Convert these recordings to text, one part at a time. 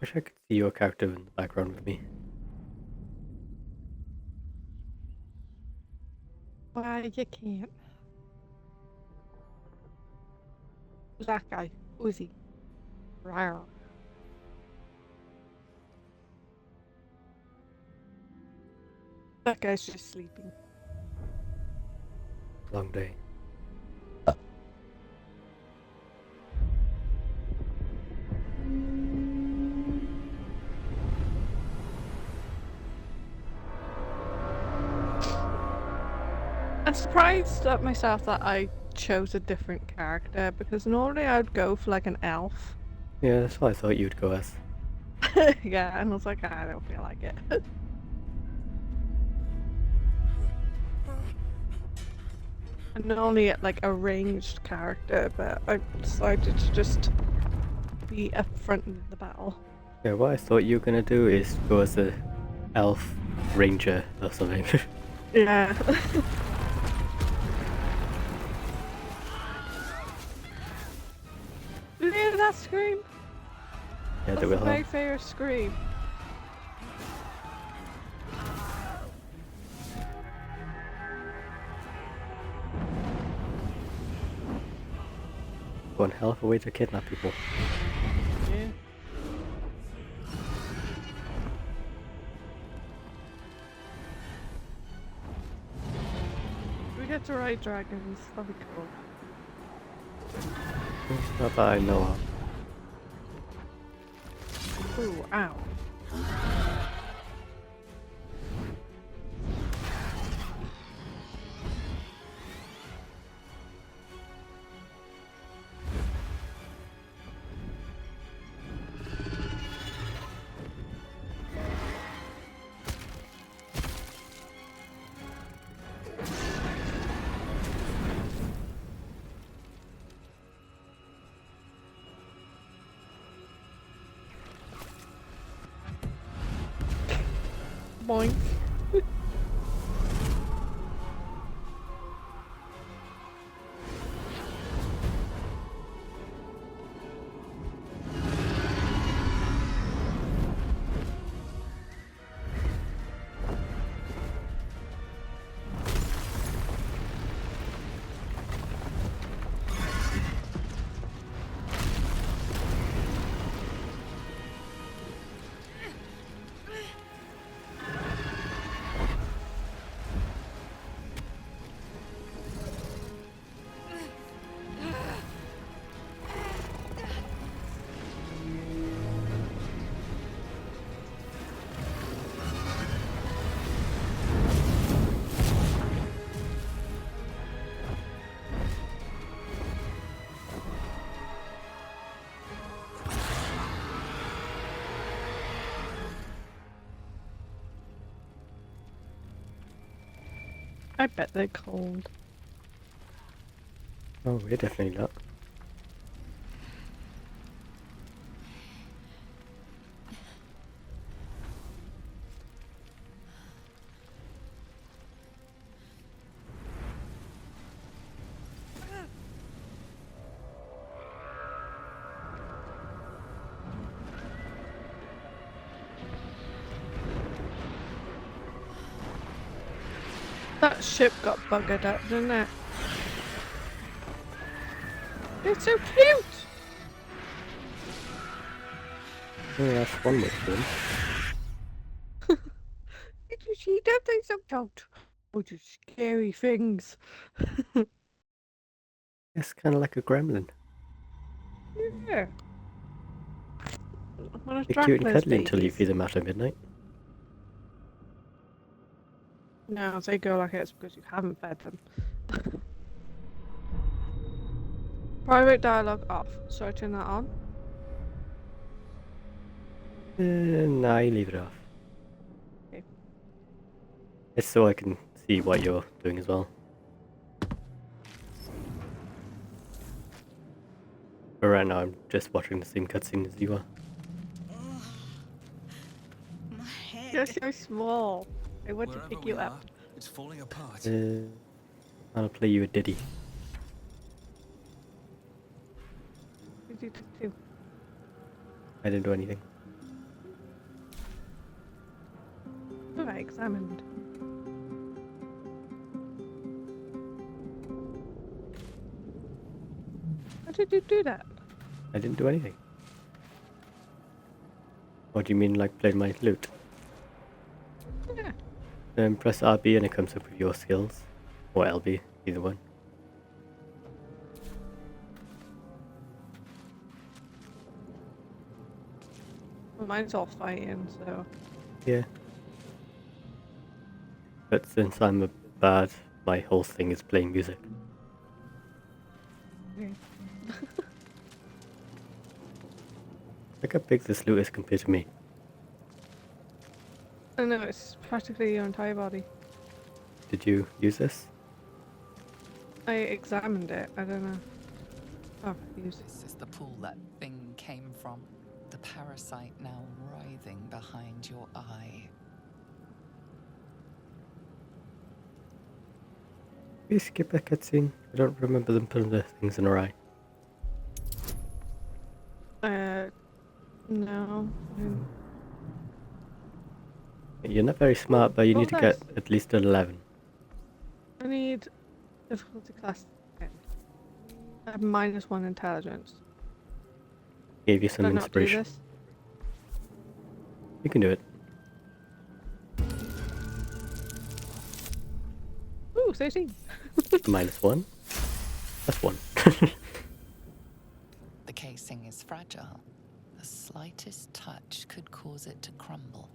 Wish I could see your character in the background with me. Why you can't? Who's that guy? Who's he? Rawr. That guy's just sleeping. Long day. I'm surprised at myself that I chose a different character because normally I'd go for like an elf. Yeah, that's what I thought you'd go as. Yeah, and I was like, I don't feel like it. I normally get like a ranged character, but I decided to just be up front in the battle. Yeah, what I thought you were gonna do is go as a elf ranger or something. Yeah. Did you hear that scream? Yeah, That's they will my have. favorite scream. One hell of a way to kidnap people. Yeah. We get to ride dragons. That'll be cool. Not that I know of. Ooh, ow. Boink. I bet they're cold. Oh, we're definitely not. That ship got buggered up, didn't it? It's so cute! Oh, that's one way to do them. Did you see that? They so cute. Oh, just scary things. It's kind of like a gremlin. Yeah. One of They're cute and Dracula's cuddly until you babies. feed them after midnight. No, they go like it's because you haven't fed them. Private dialogue off. So I turn that on. Nah, you leave it off. Okay. It's so I can see what you're doing as well. But right now I'm just watching the same cutscene as you are. My head. You're so small. I want to Wherever pick we you are, up. it's falling apart. I'll play you a ditty. 2, 2, 2, 2. I didn't do anything. I examined. How did you do that? I didn't do anything. What do you mean, like played my lute? Yeah. Then press RB and it comes up with your skills. Or LB, either one. Well, mine's all fighting, so. Yeah. But since I'm a bard, my whole thing is playing music. Okay. Look how big this lute is compared to me. I know, it's practically your entire body. Did you use this? I examined it, I don't know. Oh, use it. This is the pool that thing came from. The parasite now writhing behind your eye. Please skip a cutscene. I don't remember them putting the things in her eye. No. You're not very smart, but you need to get at least an 11. I need difficulty class 10. I have -1 intelligence. Gave you some Did I not do inspiration. this? You can do it. Ooh, 13. -1. That's 1. The casing is fragile. The slightest touch could cause it to crumble.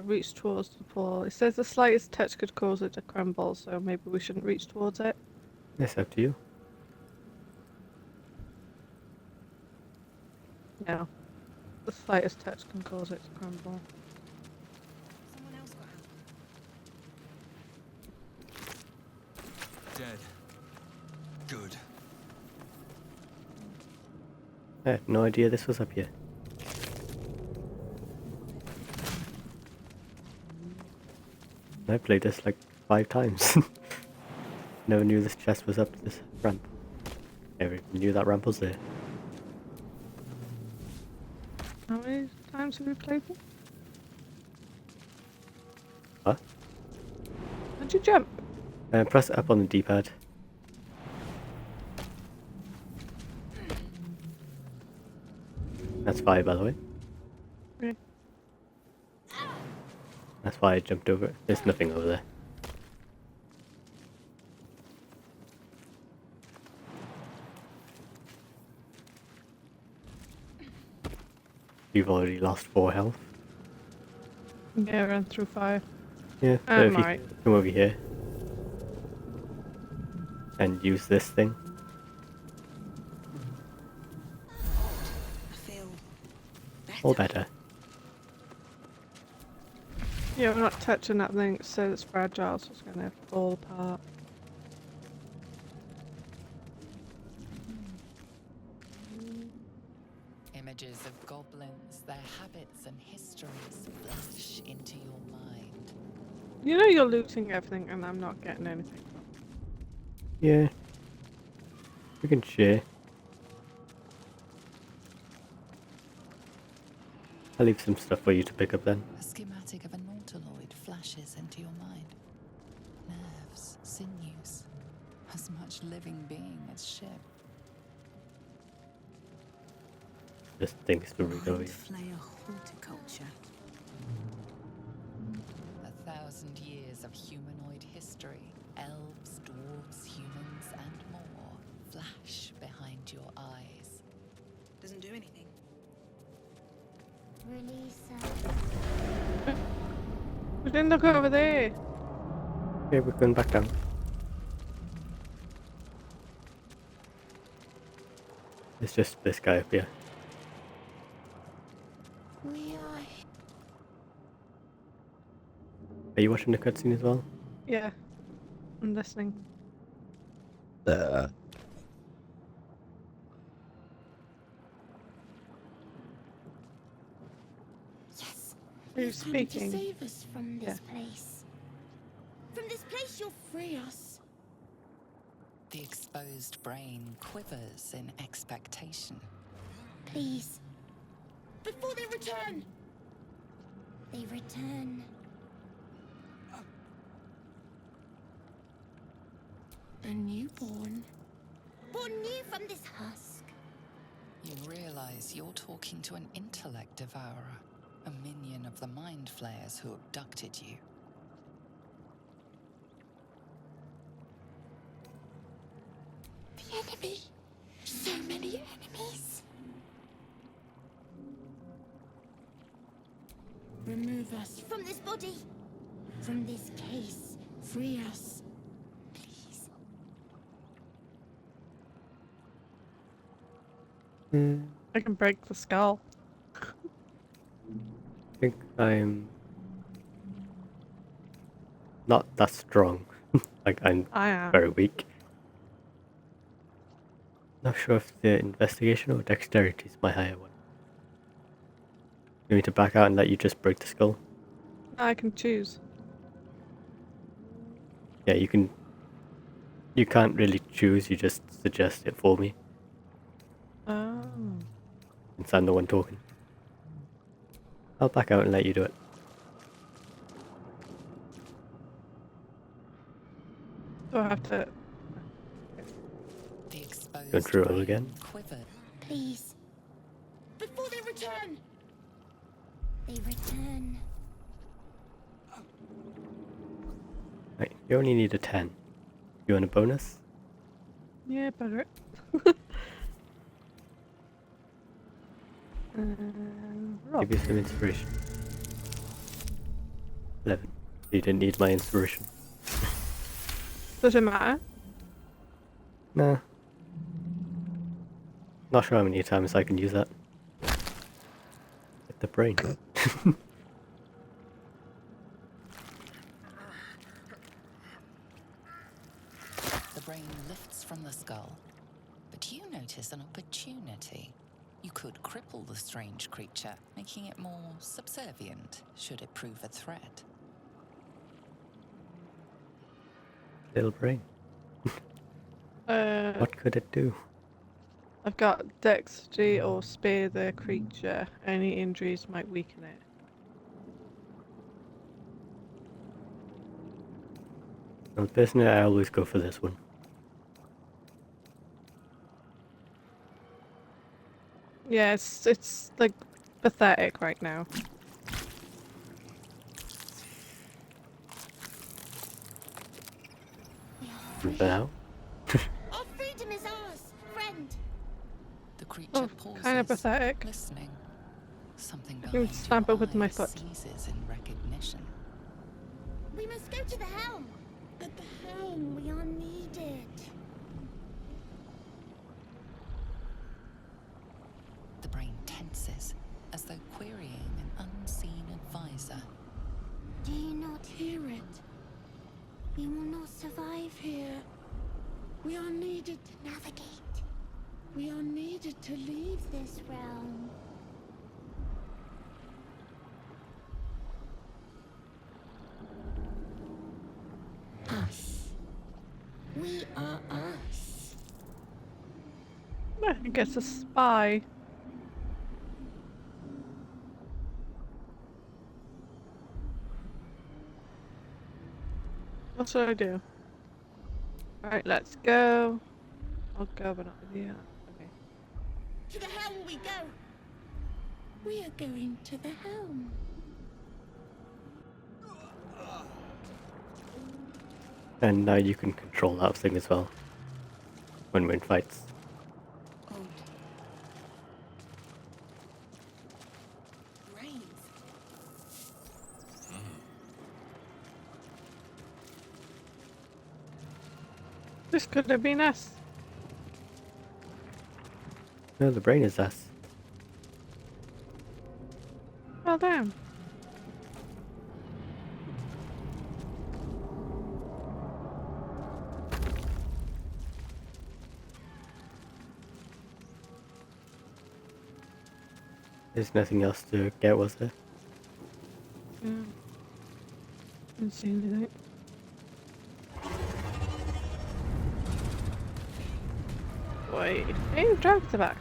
Reach towards the pool. It says the slightest touch could cause it to crumble, so maybe we shouldn't reach towards it. It's up to you. No. The slightest touch can cause it to crumble. Someone else got out. Dead. Good. I had no idea this was up here. I played this like 5 times. Never knew this chest was up this ramp. Never even knew that ramp was there. How many times have we played it? What? How'd you jump? Press up on the D-pad. That's fire, by the way. Okay. That's why I jumped over it. There's nothing over there. You've already lost 4 health. Yeah, run through fire. Yeah, but if you Alright. come over here and use this thing, I feel better. all better. Yeah, we're not touching that thing. It says it's fragile, so it's gonna fall apart. Images of goblins, their habits and histories flash into your mind. You know you're looting everything and I'm not getting anything. Yeah. We can share. I'll leave some stuff for you to pick up then. A schematic of a nautiloid flashes into your mind. Nerves, sinews, as much living being as ship. Just things to read over. Mind flayer horticulture. 1,000 years of humanoid history. Elves, dwarves, humans, and more flash behind your eyes. Doesn't do anything. We didn't look over there. Okay, we're going back down. It's just this guy up here. Are you watching the cutscene as well? Yeah. I'm listening. Yes. Are you You've come to speaking? save us from this Yeah. place. From this place, you'll free us. The exposed brain quivers in expectation. Please, before they return. They return. A newborn. Born new from this husk. You realize you're talking to an intellect devourer, a minion of the mind flayers who abducted you. The enemy. So many enemies. Remove us from this body. From this case. Free us. Please. I can break the skull. I think I'm not that strong. Like, I'm I am. very weak. Not sure if the investigation or dexterity is my higher one. You want me to back out and let you just break the skull? I can choose. Yeah, you can. You can't really choose, you just suggest it for me. Oh. Since I'm the one talking. I'll back out and let you do it. Do I have to? The exposed Going through it all brain again? quivered. Please. Before they return. They return. Right, you only need a 10. You want a bonus? Yeah, better it. Roll. Give you some inspiration. 11. You didn't need my inspiration. Does it matter? Nah. Not sure how many times I can use that. With the brain. The brain lifts from the skull, but you notice an opportunity. You could cripple the strange creature, making it more subservient should it prove a threat. Little brain. What could it do? I've got dexterity or spear the creature. Any injuries might weaken it. Well, personally, I always go for this one. Yeah, it's like pathetic right now. And for now, Our freedom is ours, friend. The creature Oh, pauses, kind of pathetic. listening. Something I can behind stamp your it with my eyes foot. seizes in recognition. We must go to the helm. At the helm, we are needed. The brain tenses, as though querying an unseen advisor. Do you not hear it? We will not survive here. We are needed to navigate. We are needed to leave this realm. Us. We are us. I guess a spy. What should I do? Alright, let's go. I'll go, but not with you. Okay. To the helm we go. We are going to the helm. and now you can control that thing as well. When we're in fights. Odd. Brains. This could have been us. No, the brain is us. Well done. There's nothing else to get, was there? Yeah. Didn't see anything. Wait, hey, drag's back.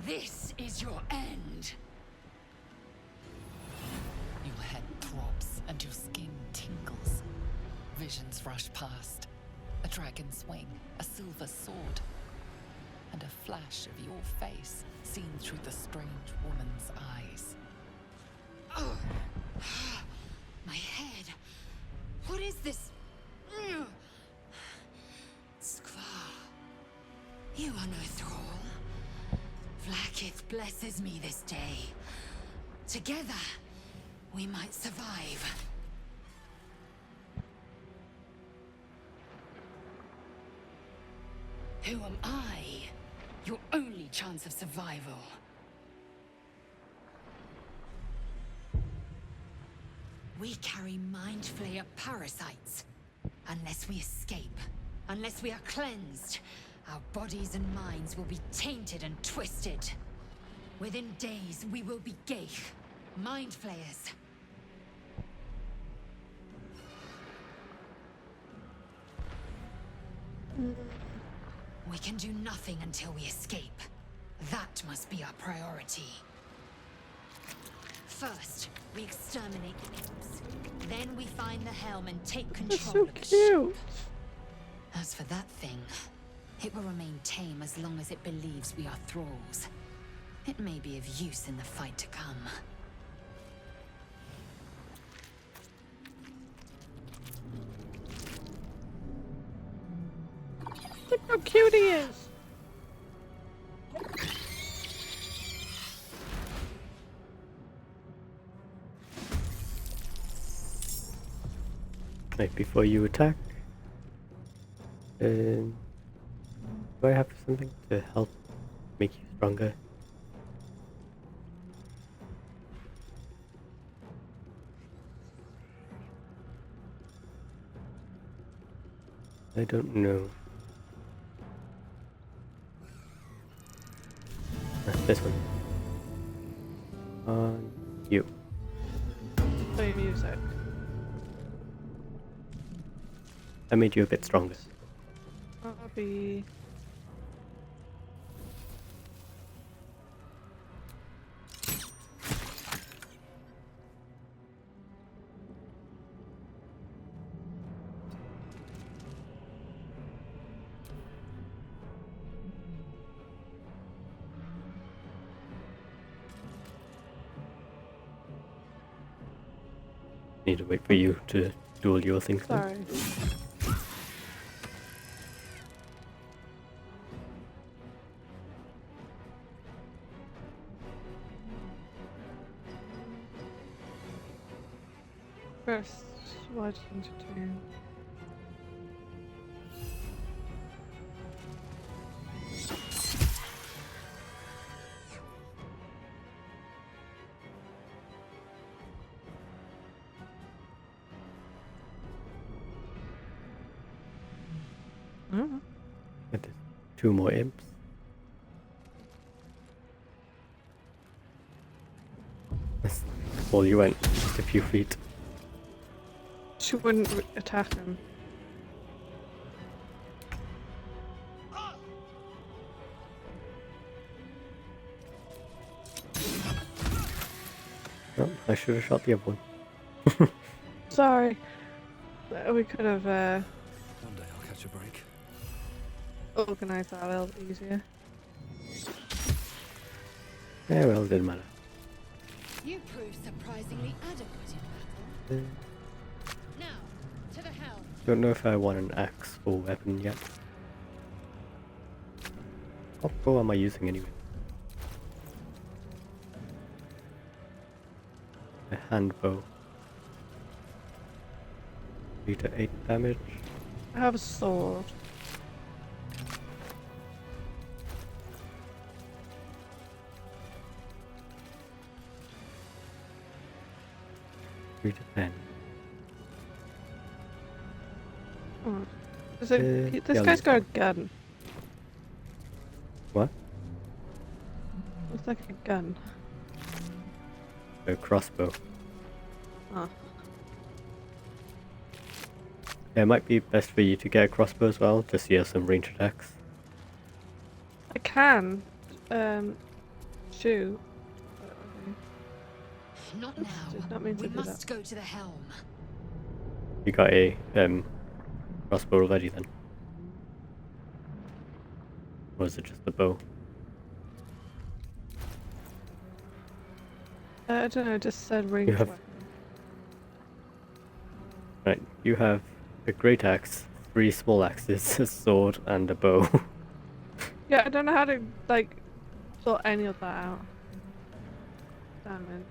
This is your end. Your head throbs and your skin tingles. Visions rush past. A dragon's wing, a silver sword, and a flash of your face seen through the strange woman's eyes. Oh. My head. What is this? Skvar. You are no thrall. Vlaakith blesses me this day. Together, we might survive. Who am I? Your only chance of survival. We carry Mind Flayer parasites. Unless we escape, unless we are cleansed, our bodies and minds will be tainted and twisted. Within days, we will be Geich, Mind Flayers. We can do nothing until we escape. That must be our priority. First, we exterminate the imps. Then we find the helm and take That's control so of the ship. cute. As for that thing, it will remain tame as long as it believes we are thralls. It may be of use in the fight to come. Look how cute he is. Right before you attack. Do I have something to help make you stronger? I don't know. This one. On you. Play music. I made you a bit stronger. Bobby. Need to wait for you to do all your things. then. Sorry. First, what into do? Mm. Get this. 2 more imps. That's all you went. Just a few feet. She wouldn't attack him. Oh, I should have shot the other one. Sorry. We could have One day I'll catch a break. organised that a little easier. Yeah, well, it didn't matter. You prove surprisingly adequate in battle. Now, to the helm. Don't know if I want an axe or weapon yet. What bow am I using anyway? A hand bow. 3 to 8 damage. I have a sword. Three to 10. Oh. Is it, this yeah, guy's leave got a gun. What? Looks like a gun. A crossbow. Oh. Yeah, it might be best for you to get a crossbow as well, just so you have some range attacks. I can. shoot. But, okay. Not Oops, now. did not mean to We do must go to the helm. You got a crossbow already then? Or is it just the bow? I don't know. It just said range have- weapon. Right, you have a great axe, 3 small axes, a sword, and a bow. Yeah, I don't know how to like sort any of that out. Damn it.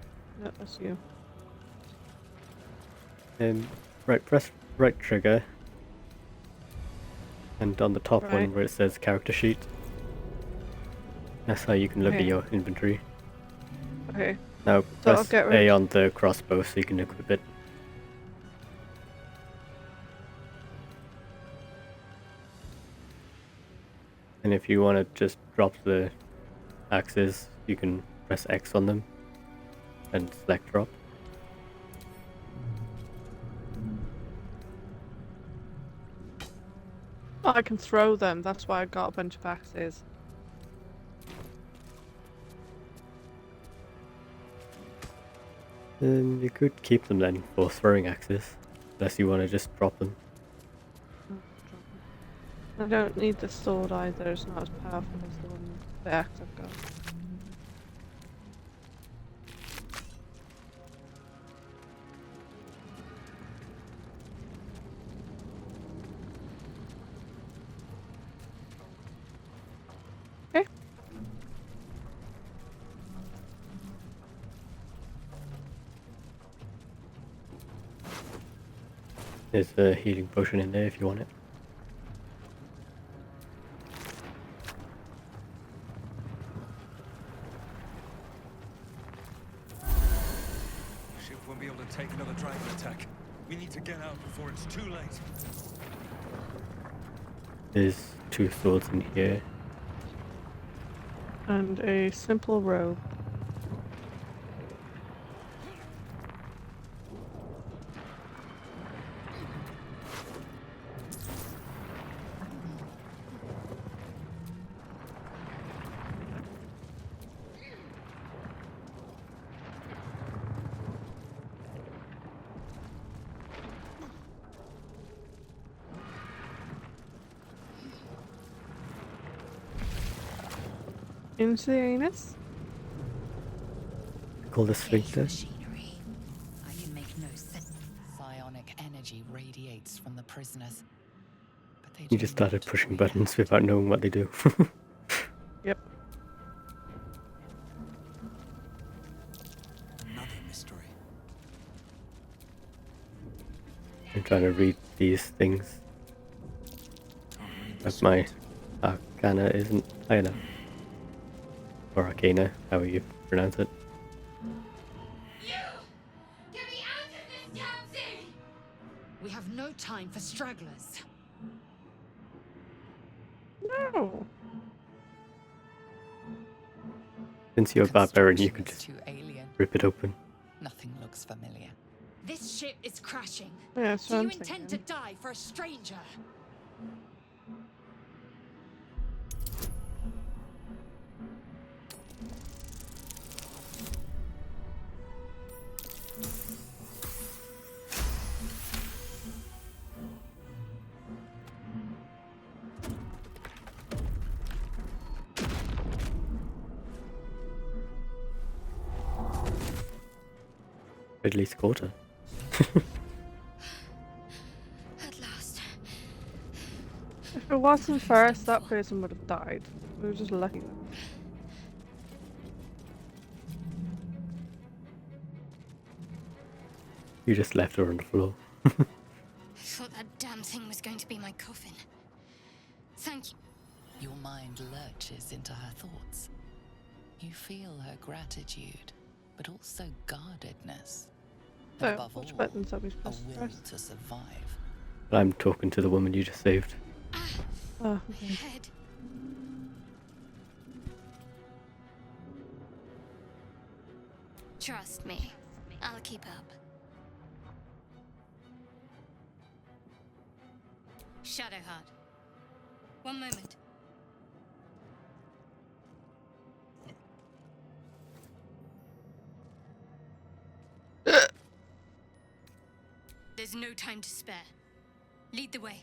No, that's you. Right, press right trigger. And on the top Right. one where it says character sheet. That's how you can look at Okay. your inventory. Okay. Now So I'll press get A rid- on the crossbow so you can equip it. And if you want to just drop the axes, you can press X on them and select drop. Oh, I can throw them. That's why I got a bunch of axes. You could keep them then for throwing axes, unless you want to just drop them. I don't need the sword either. It's not as powerful as the axe I've got. Okay. There's a healing potion in there if you want it. Ship won't be able to take another dragon attack. We need to get out before it's too late. There's 2 swords in here. And a simple robe. Into the anus? Call this Cave sphincter. machinery. I can make no sense. Psionic energy radiates from the prisoners. But they You do just started not pushing react. buttons without knowing what they do. Yep. Another mystery. I'm trying to read these things, Can't read the but my script. arcana isn't high enough. Or arcana, however you pronounce it. You! Get me out of this damn thing! We have no time for stragglers. No. Since you're a barbarian, you could Construction just is too alien. rip it open. Nothing looks familiar. This ship is crashing. Yeah, that's Do what you I'm intend thinking. to die for a stranger? At least quarter. At last. If it wasn't first, that person would have died. We were just lucky. You just left her on the floor. I thought that damn thing was going to be my coffin. Thank you. Your mind lurches into her thoughts. You feel her gratitude, but also guardedness. And So, above which all, buttons are we a supposed to will press? to survive. I'm talking to the woman you just saved. Oh, My okay. head. Trust me. I'll keep up. Shadowheart. One moment. There's no time to spare. Lead the way.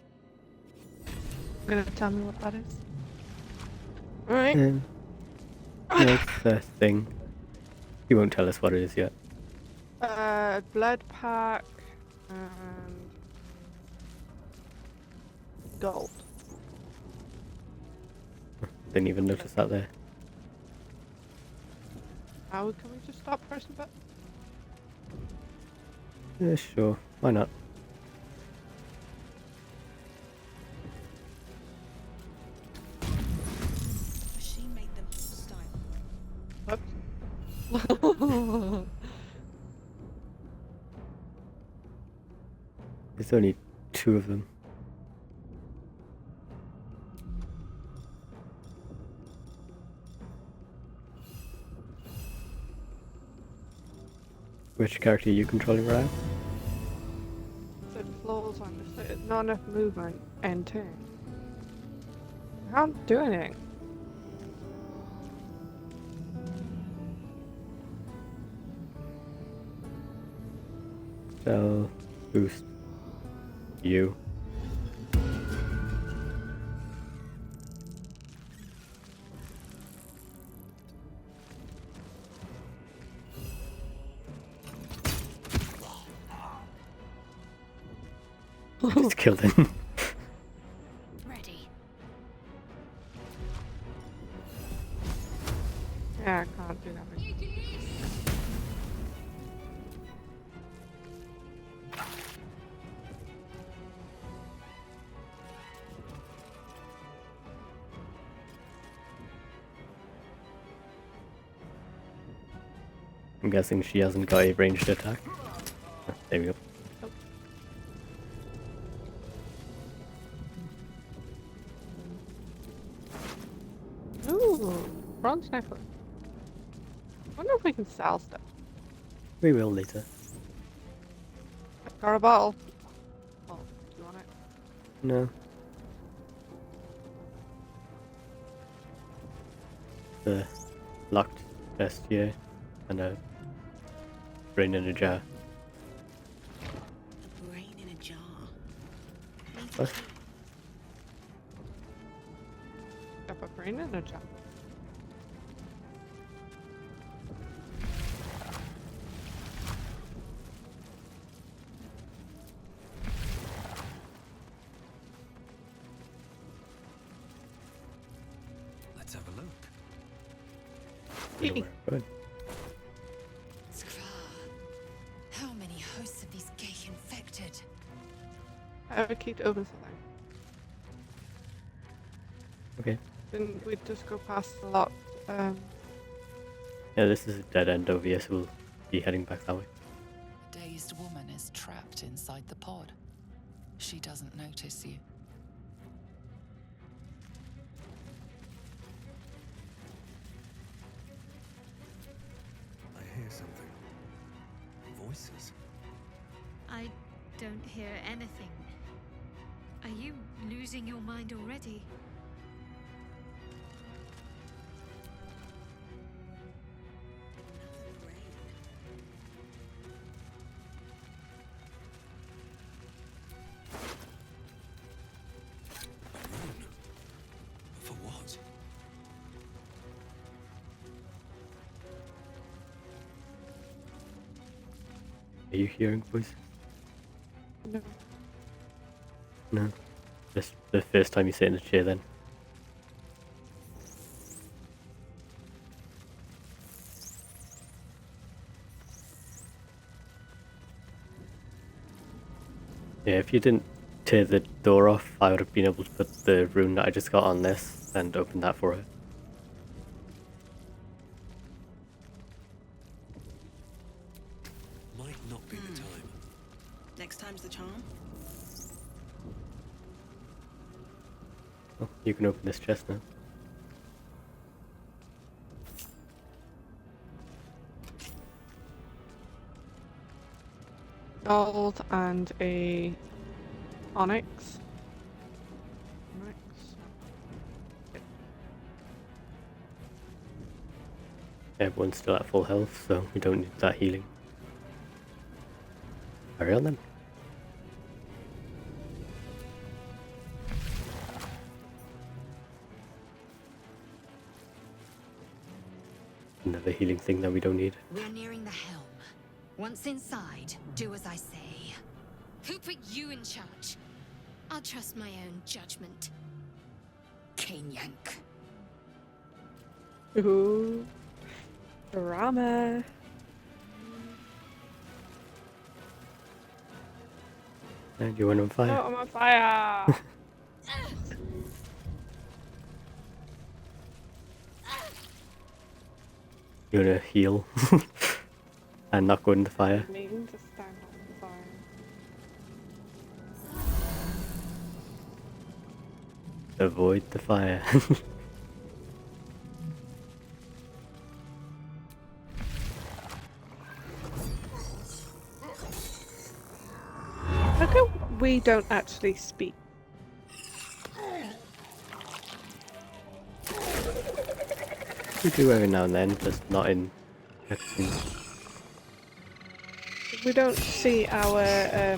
You're gonna tell me what that is? Alright. Yeah, it's a thing. He won't tell us what it is yet. Blood pack and gold. Didn't even notice that there. How can we just stop pressing button? Yeah, sure. Why not? Machine made them style. Whoops. There's only 2 of them. Which character are you controlling right now? The flaws on this. There's not enough movement and turn. I can't do anything. Cell boost you. Just killed him. Ready. Yeah, I can't do that. I'm guessing she hasn't got a ranged attack. Oh, there we go. Ooh, bronze necklace. Wonder if we can sell stuff. We will later. Got a bottle. Oh, do you want it? No. The locked chest here, and a brain in a jar. A brain in a jar. Needs a What? key. Got a brain in a jar. Let's have a look. Wonder where we're going. Skra. How many hosts of these gay infected? I have a key to open something. Okay. Didn't we just go past the lot? Yeah, this is a dead end over here, so we'll be heading back that way. A dazed woman is trapped inside the pod. She doesn't notice you. I hear something. Voices. I don't hear anything. Are you losing your mind already? Another brain. A rune. For what? Are you hearing voices? No. No. Just the first time you sit in the chair then. Yeah, if you didn't tear the door off, I would have been able to put the rune that I just got on this and open that for her. Might not be the time. Next time's the charm. Oh, you can open this chest now. Gold and a onyx. Onyx. Everyone's still at full health, so we don't need that healing. Carry on then. Another healing thing that we don't need. We're nearing the helm. Once inside, do as I say. Who put you in charge? I'll trust my own judgment. Cane yank. Ooh. Drama. And you went on fire. Oh, I'm on fire. You wanna heal and not go in the fire. I mean to stand on the fire. Avoid the fire. How come we don't actually speak? We do every now and then, just not in cutscenes. We don't see our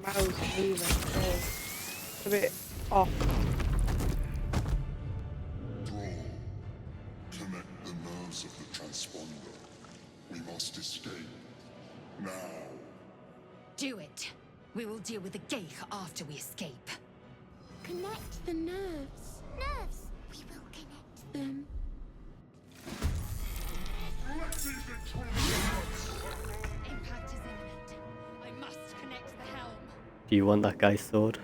mouths moving, so it's a bit off. Thrall, connect the nerves of the transponder. We must escape. Now. Do it. We will deal with the Geich after we escape. Connect the nerves. Nerves! We will connect them. Impact is imminent. I must connect the helm. Do you want that guy's sword?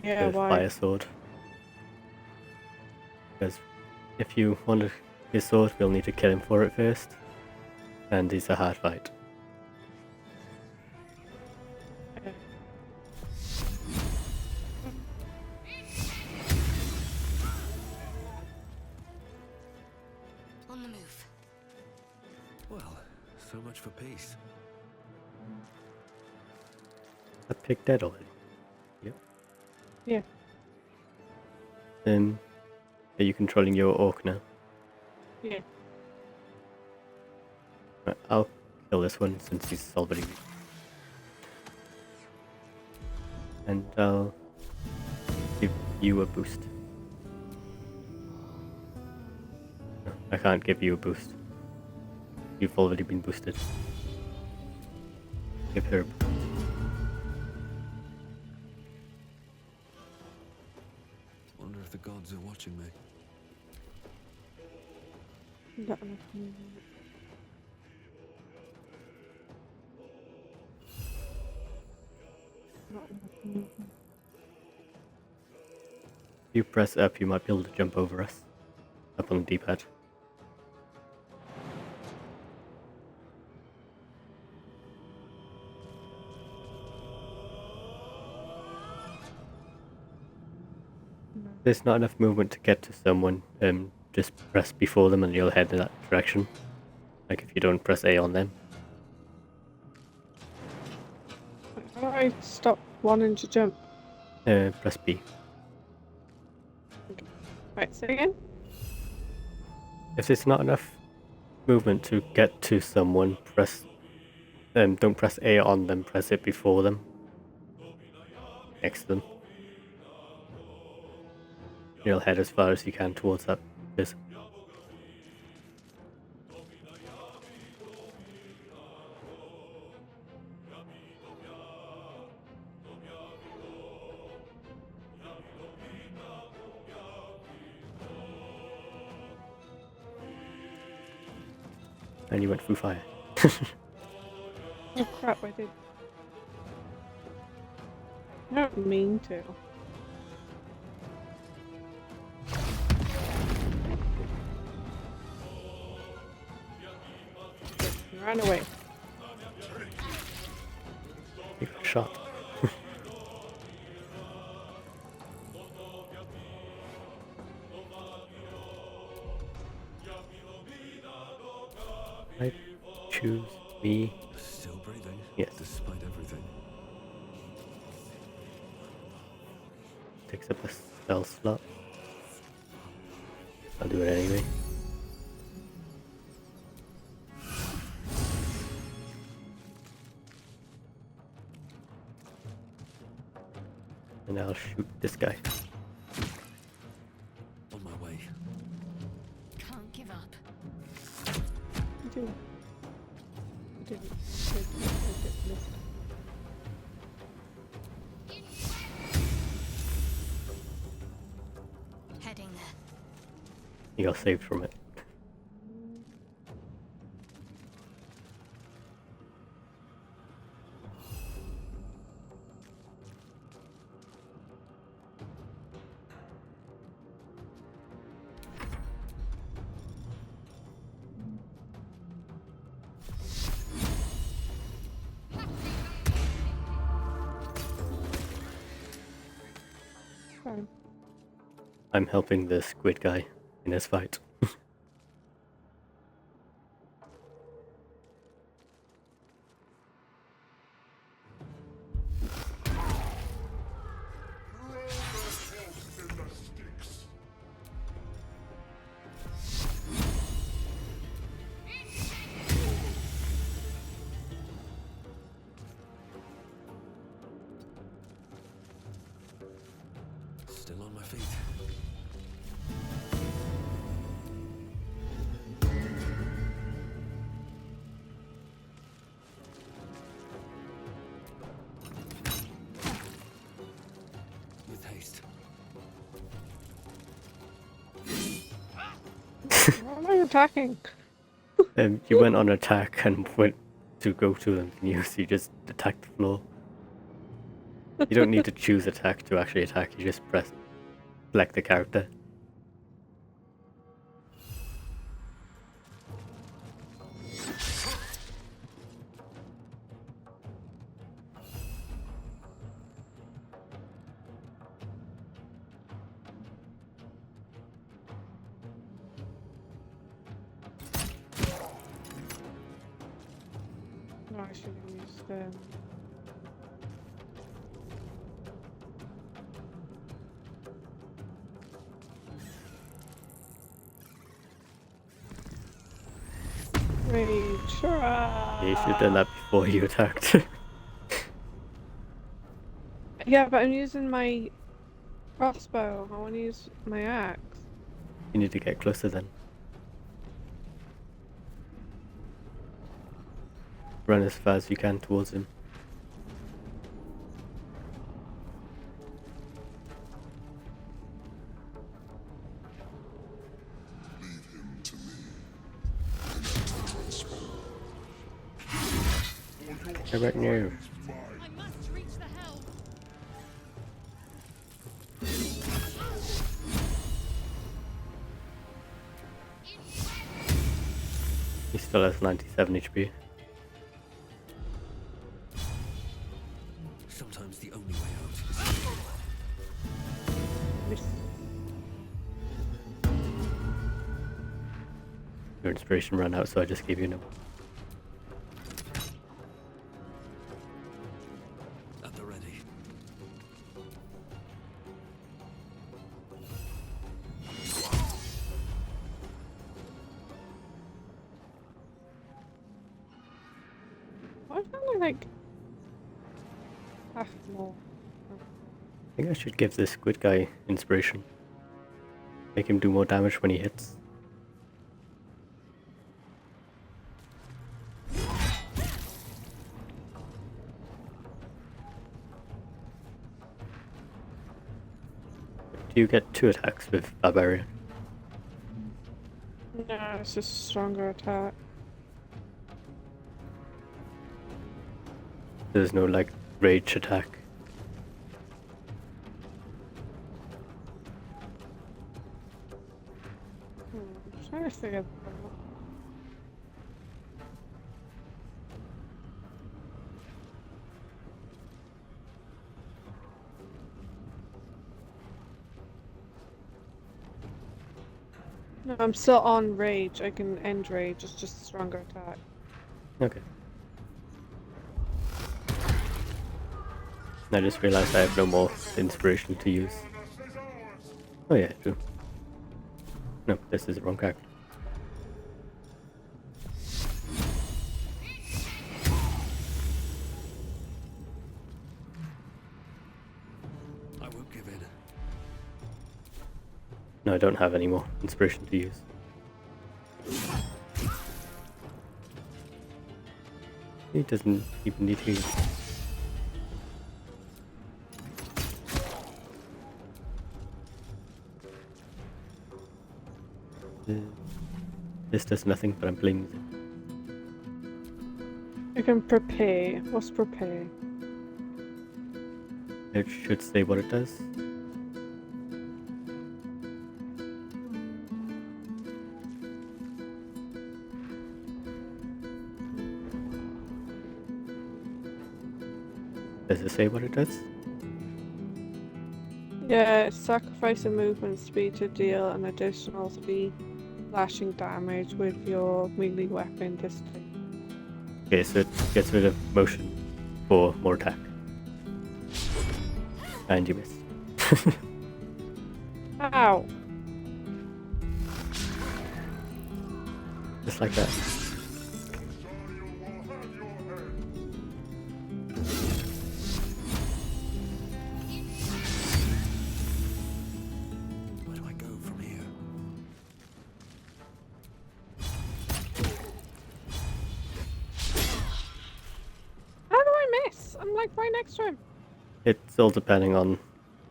Yeah, The why? fire sword. Because if you want his sword, we'll need to kill him for it first. And it's a hard fight. On the move. Well, so much for peace. That pig dead already? Yep. Yeah. Are you controlling your orc now? Yeah. Right, I'll kill this one since he's already weak. And I'll give you a boost. No, I can't give you a boost. You've already been boosted. Give her a boost. Wonder if the gods are watching me. Not enough movement. Not enough movement. If you press up, you might be able to jump over us. Up on the D-pad. There's not enough movement to get to someone. Just press before them and you'll head in that direction. Like if you don't press A on them. How do I stop wanting to jump? Press B. Right, say again? If there's not enough movement to get to someone, press don't press A on them, press it before them. Next to them. You'll head as far as you can towards that person. And you went through fire. Oh crap, I did. I don't mean to. Run away. You got shot. I choose me. Still breathing? Yes. Despite everything. Takes up a spell slot. I'll do it anyway. And I'll shoot this guy. On my way. give up. I do. I didn't. Miss. Heading there. You got saved from it. Fine. I'm helping the squid guy in his fight. Throw the hogs in the sticks. Still on my feet. With haste. Why am I attacking? You went on attack and went to go to them, and you just attacked the floor. You don't need to choose attack to actually attack, you just select the character. No, I should have used Rage. Yeah, you should have done that before you attacked. Yeah, but I'm using my crossbow. I want to use my axe. You need to get closer then. Run as fast as you can towards him. Leave him to me. Connect the transponder. How about you? I must reach the helm. He still has 97 HP. Sometimes the only way out is Miss. Your inspiration ran out, so I just gave you a number. at the ready. Why can't I like half more? I think I should give this squid guy inspiration. Make him do more damage when he hits. Do you get 2 attacks with Barbarian? No, it's just a stronger attack. There's no like rage attack. I'm trying to figure that out. No, I'm still on rage. I can end rage. It's just a stronger attack. Okay. I just realized I have no more inspiration to use. Oh yeah, true. No, this is the wrong character. I won't give in. No, I don't have any more inspiration to use. He doesn't even need healing. This does nothing, but I'm playing music. You can prepare. What's prepare? It should say what it does. Does it say what it does? Yeah, sacrifice a movement speed to deal an additional 3 slashing damage with your melee weapon this time. Okay, so it gets rid of motion for more attack. And you missed. Ow! Just like that. Where do I go from here? How do I miss? I'm like right next to him. It's all depending on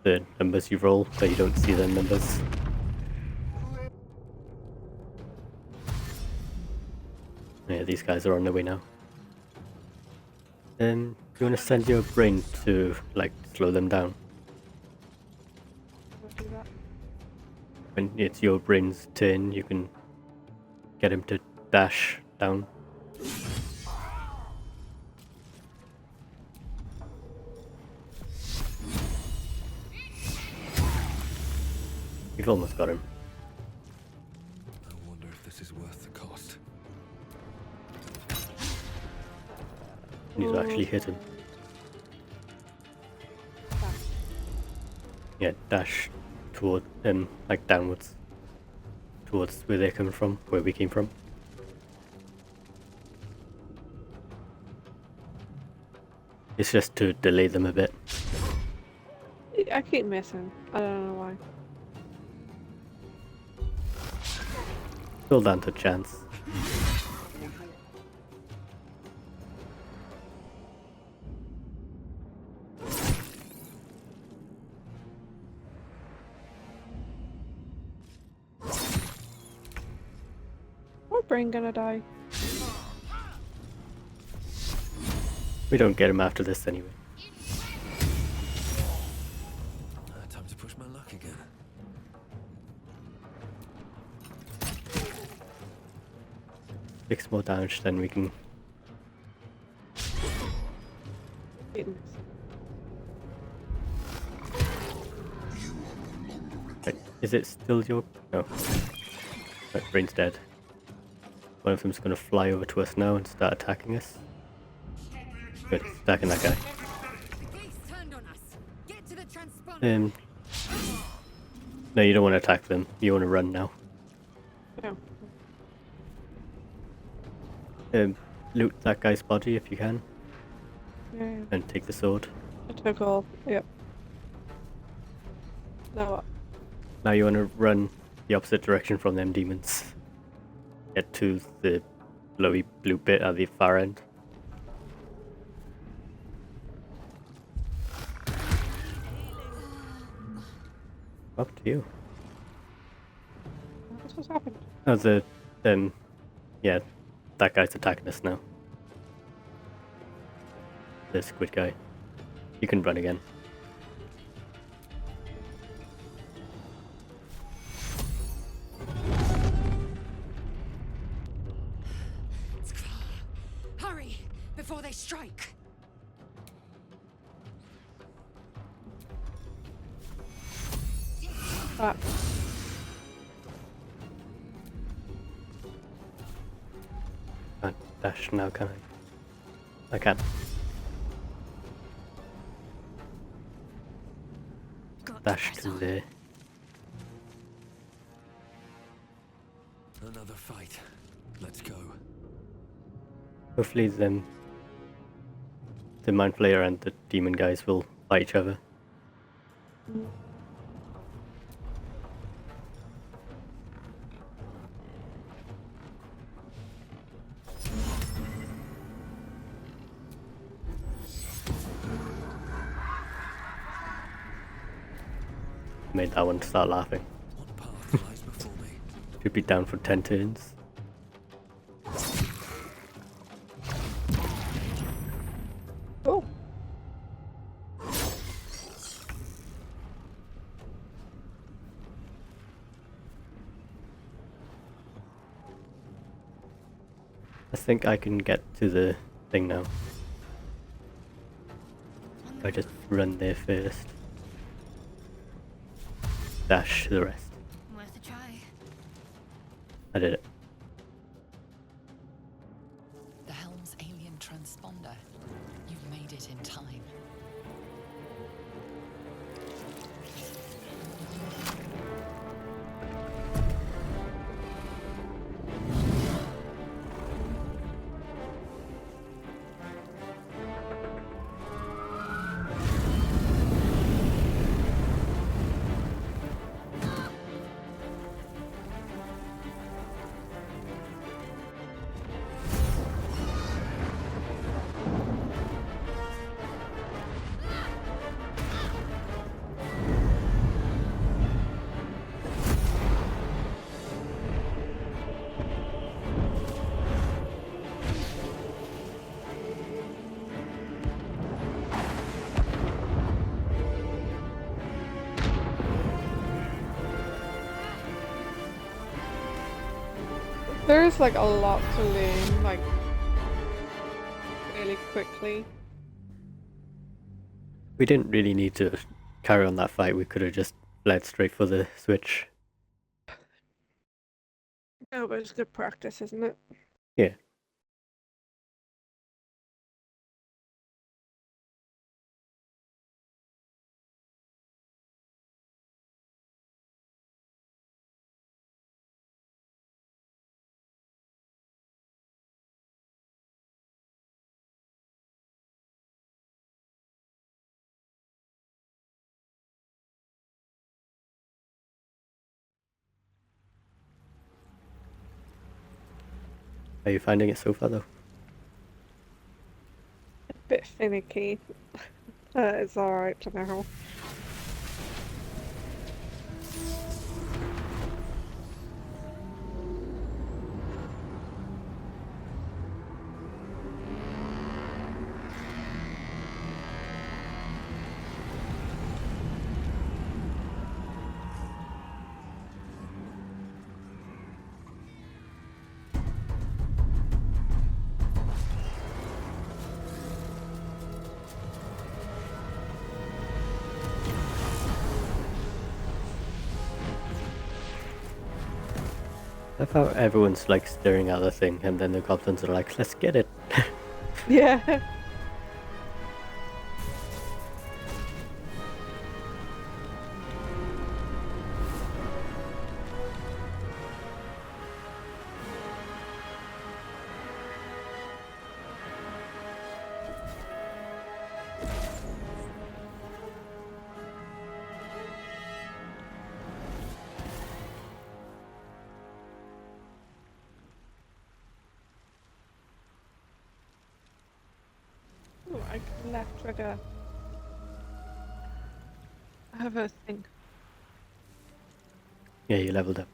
the numbers you roll, so you don't see the numbers. Yeah, these guys are on their way now. You want to send your brain to, like, slow them down. I'll do that. When it's your brain's turn, you can get him to dash down. You've almost got him. I wonder if this is worth the cost. You need to actually hit him. Yeah, dash toward him, like downwards. Towards where they're coming from, where we came from. It's just to delay them a bit. I keep missing. I don't know why. Still down to chance. My brain gonna die. We don't get him after this anyway. Time to push my luck again. 6 more damage, then we can. Keep missing. Right, is it still your? No. Right, brain's dead. One of them's gonna fly over to us now and start attacking us. Good, attacking that guy. The gates turned on us. Get to the transponder. No, you don't want to attack them. You want to run now. No. Loot that guy's body if you can, Yeah. and take the sword. I took all. Yep. Now what? Now you want to run the opposite direction from them demons. Get to the glowy blue bit at the far end. Up to you. What's happened? Oh, yeah, that guy's attacking us now. The squid guy. You can run again. Hurry before they strike. Ah. Can't dash now, can I? I can. Dash to there. Another fight. Let's go. Hopefully the Mind Flayer and the demon guys will fight each other. Made that one start laughing. What path lies before me? Should be down for 10 turns. Oh, I think I can get to the thing now. I just run there first. Dash the rest. Worth a try. I did it. The helm's alien transponder. You've made it in time. there's like a lot to learn, like really quickly. We didn't really need to carry on that fight. We could have just led straight for the switch. No, but it's good practice, isn't it? Yeah. Are you finding it so far though? A bit finicky. It's alright for now. I love how everyone's like staring at the thing and then the goblins are like, let's get it. Yeah. Oh, I left trigger. I have a thing. Yeah, you leveled up.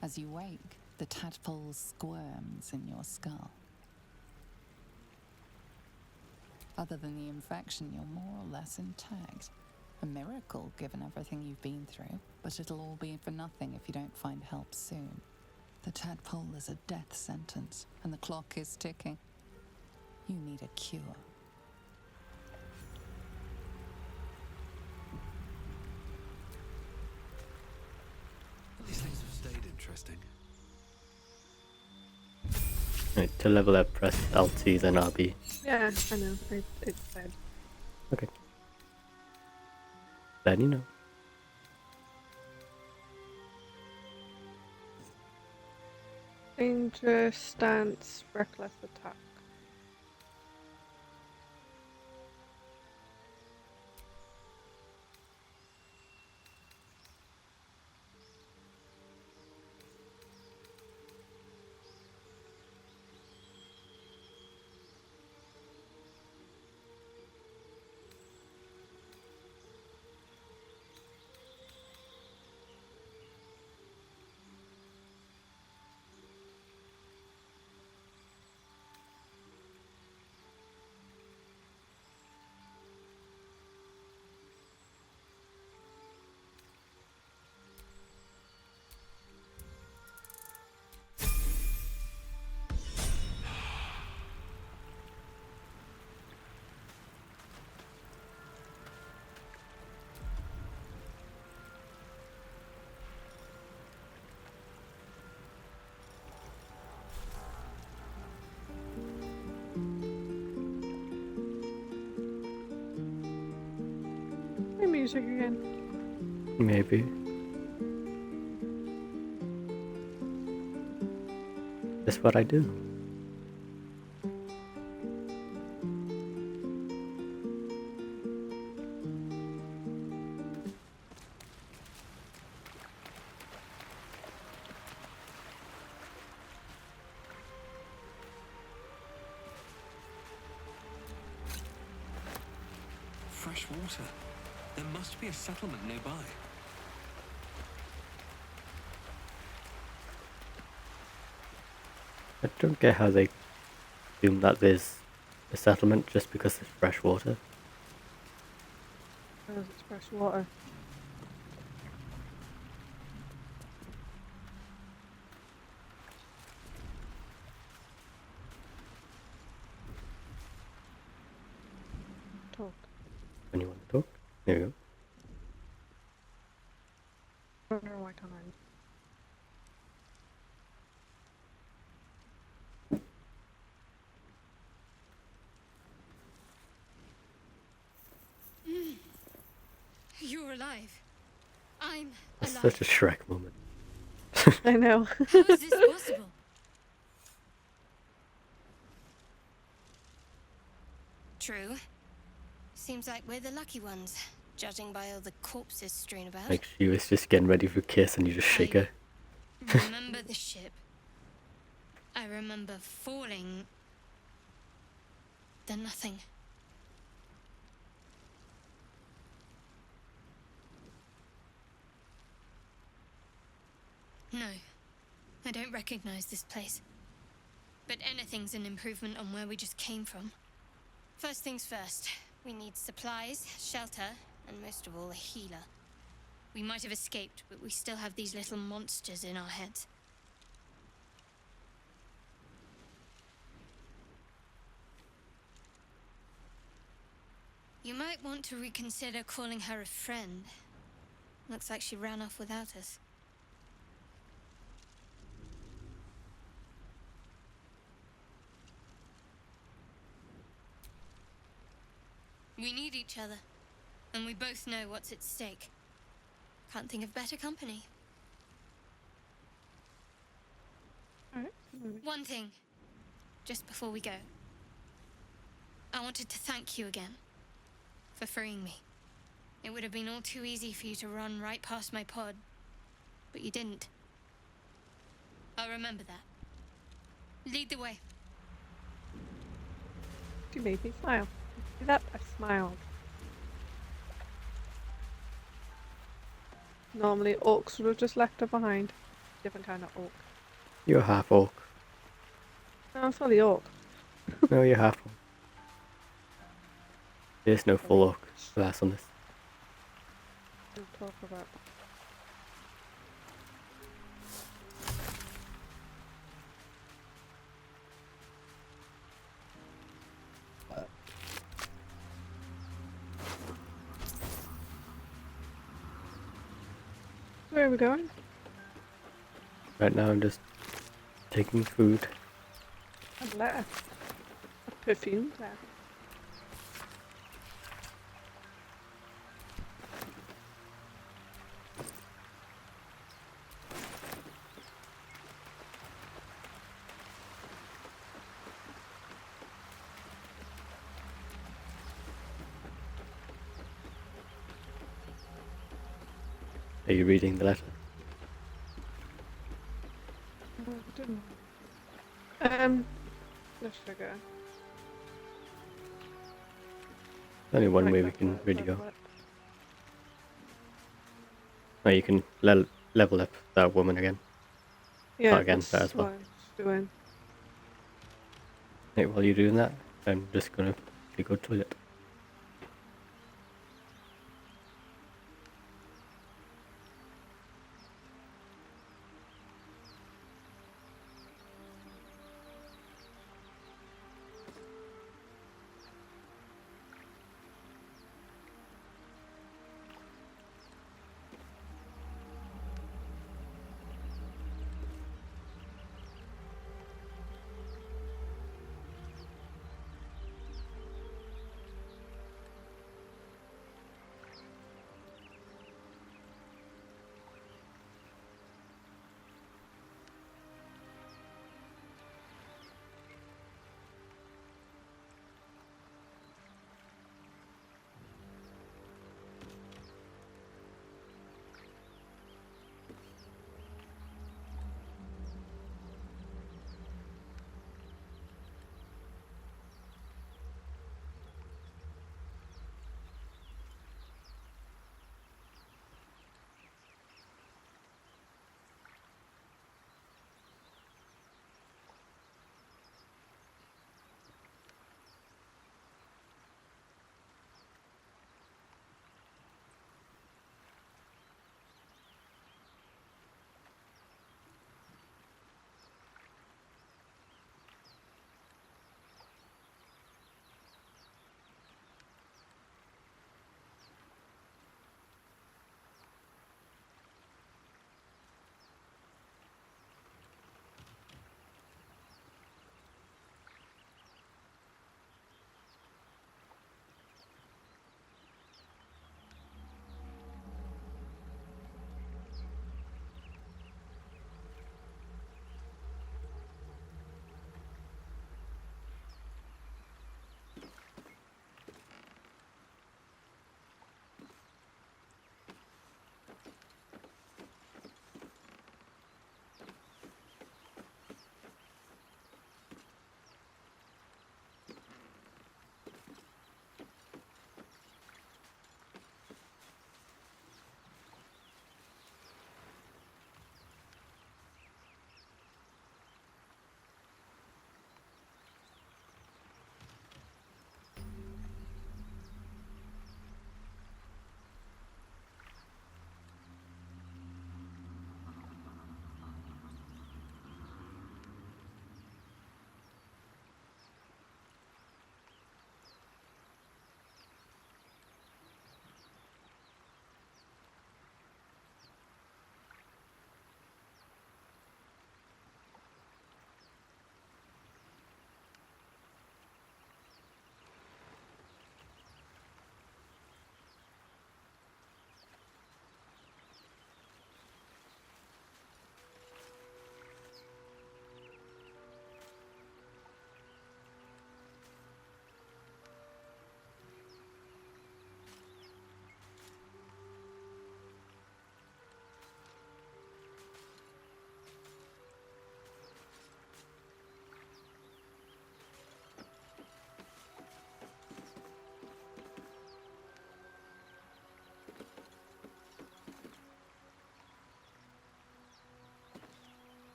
As you wake, the tadpole squirms in your skull. Other than the infection, you're more or less intact. A miracle, given everything you've been through, but it'll all be for nothing if you don't find help soon. The tadpole is a death sentence, and the clock is ticking. You need a cure. These things have stayed interesting. Right, to level up, press LT then RB. Yeah, I know. It said. Okay. Then you know. Dangerous stance, reckless attack. music again. Maybe. That's what I do. Fresh water. There must be a settlement nearby. I don't get how they assume that there's a settlement just because it's fresh water. Because it's fresh water. Talk. When you want to talk, there you go. Wonder why can't I? You're alive. I'm That's alive. such a Shrek moment. I know. How is this possible? True. Seems like we're the lucky ones, judging by all the corpses strewn about. Like she was just getting ready for a kiss and you just shake her. Remember the ship. I remember falling. Then nothing. No, I don't recognize this place. But anything's an improvement on where we just came from. First things first, we need supplies, shelter, and most of all, a healer. We might have escaped, but we still have these little monsters in our heads. You might want to reconsider calling her a friend. Looks like she ran off without us. We need each other, and we both know what's at stake. Can't think of better company. Alright. One thing, just before we go. I wanted to thank you again for freeing me. It would have been all too easy for you to run right past my pod, but you didn't. I'll remember that. Lead the way. She made me smile. See that? I smiled. Normally orcs would have just left her behind. Different kind of orc. You're half orc. No, it's not the orc. No, you're half orc. There's no full orc class on this. We'll talk about. Where are we going? Right now I'm just taking food. A letter. A perfume letter. Are you reading the letter? Oh, I don't know. Let's go. Only one Right, way we that's can what- really that's go. what- Oh, you can level up that woman again. Yeah, again, that's that as well. what I'm doing. Hey, while you're doing that, I'm just gonna go to the toilet.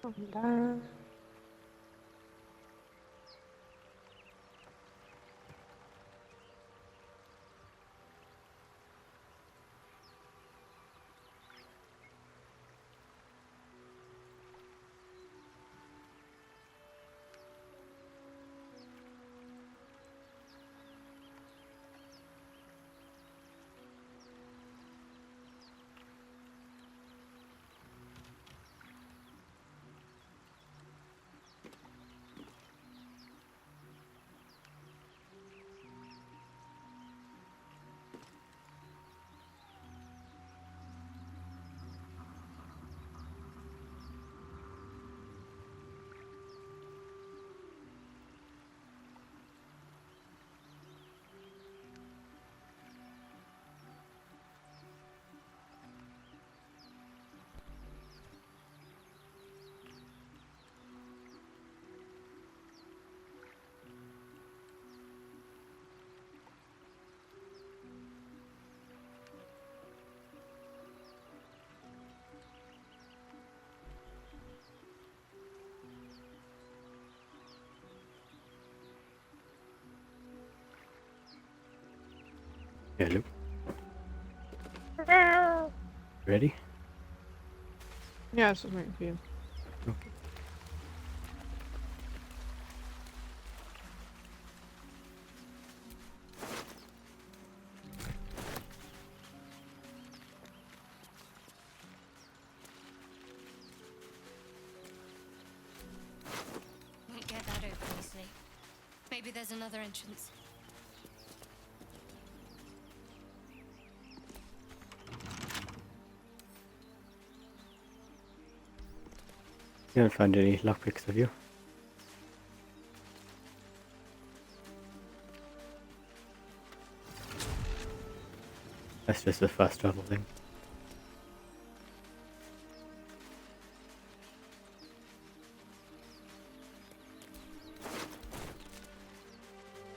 Calm down. Hello. Ready? Yeah, I was just waiting for you. Okay. Won't get that open easily. Maybe there's another entrance. You haven't found any lockpicks, have you? That's just a fast travel thing.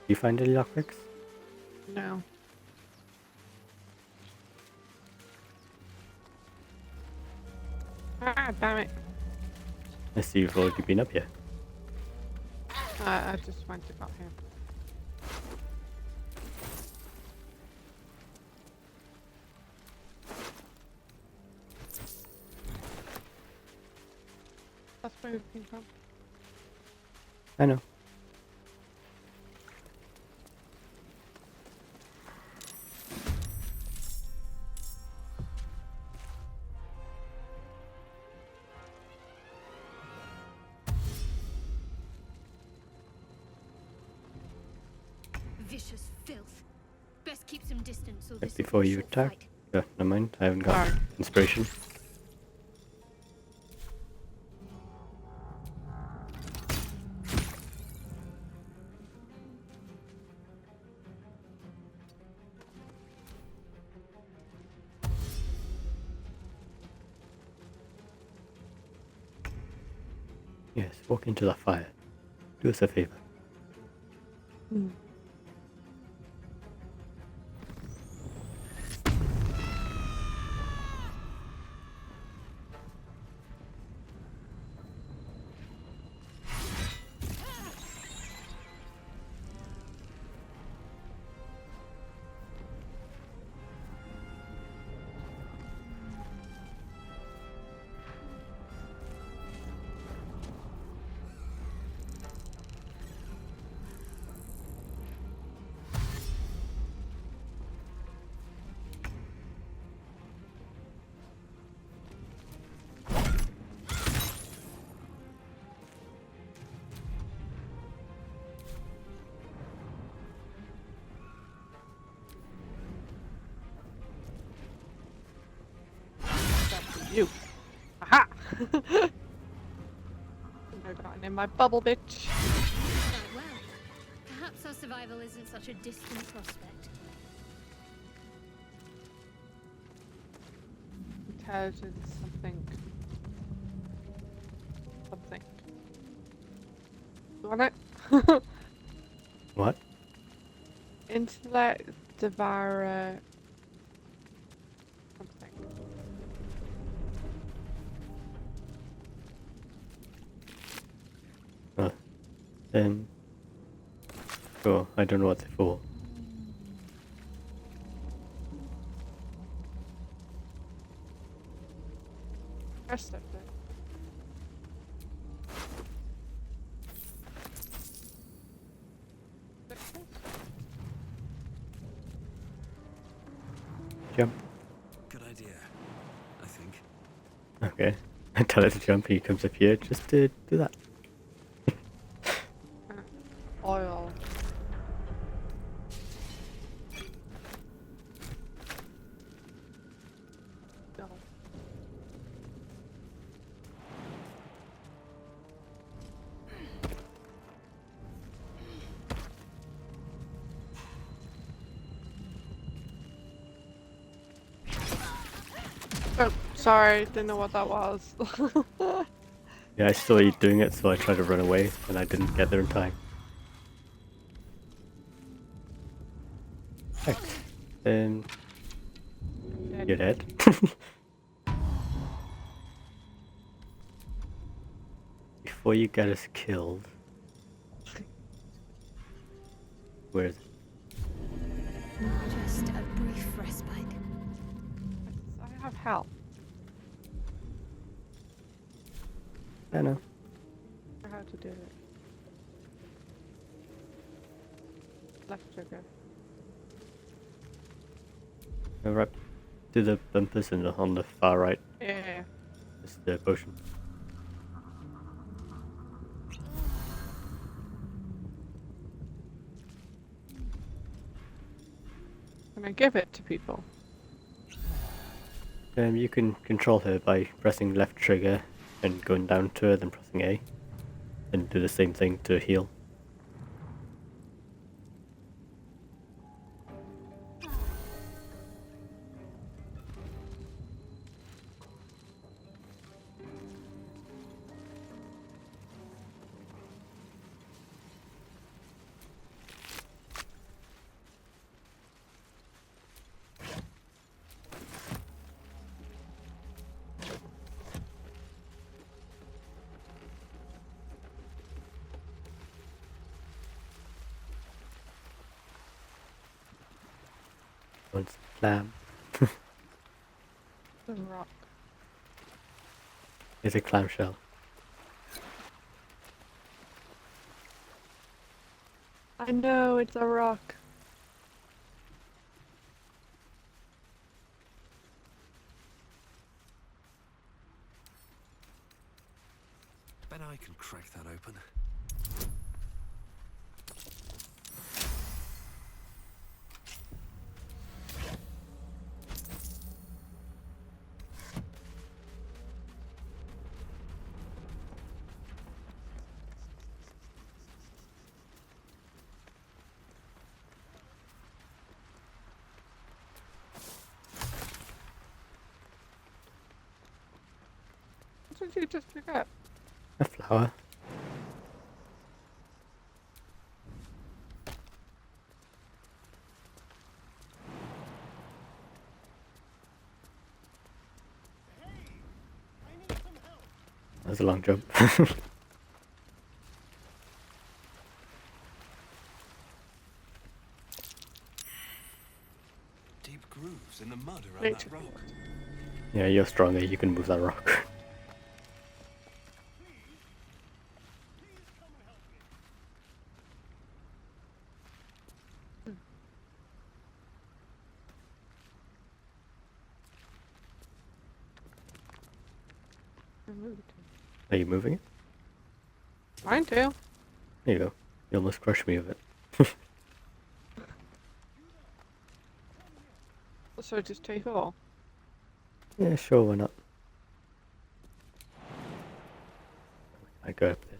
You find any lockpicks? No. Ah, damn it. I see you've already been up here. I just went to got here. That's where we came from. I know. Vicious filth. Best keep some distance or Right this before you attack. Never mind, I haven't got Alright. inspiration. Yes, walk into that fire. Do us a favor. Hmm. That's you. Aha! I got in my bubble, bitch. Quite well. Perhaps our survival isn't such a distant prospect. Intelligence, something. Something. You want it? What? Intellect, Devourer. Something. Sure, I don't know what they're for. Press that thing. Jump. Good idea, I think. Okay. I tell it to jump, he comes up here just to do that. Oil. No. Oh, sorry, didn't know what that was. Yeah, I saw you doing it, so I tried to run away, and I didn't get there in time. Right. You're dead. Before you get us killed... Where is it? Just a brief respite. I have health. I know. I know how to do it. Left trigger. Go right to the bumpers and on the far right Yeah. is the potion. Can I give it to people? You can control her by pressing left trigger and going down to her, then pressing A. And do the same thing to heal. Once slam. The rock. It's a clamshell. I know, it's a rock. Bet I can crack that open. What did you just pick up? A flower. That's a long jump. Deep grooves in the mud around Wait. that rock. Yeah, you're stronger, you can move that rock. Removed. Are you moving it? Mine too. There you go. You almost crushed me with it. So just take it all. Yeah, sure, why not? I go up there.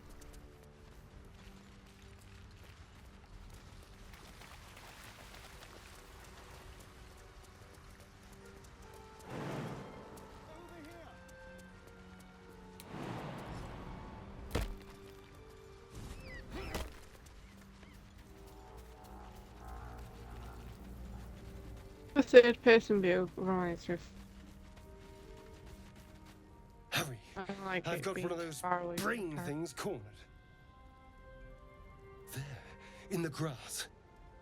The third person view reminds me of. Hurry! I don't like I've it got being one of those far away from brain the car. things cornered. in the grass.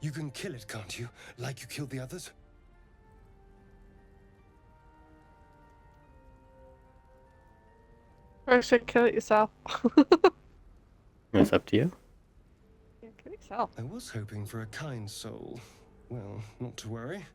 You can kill it, can't you? Like you killed the others? Or should kill it yourself. It's up to you. Yeah, kill yourself. I was hoping for a kind soul. Well, not to worry.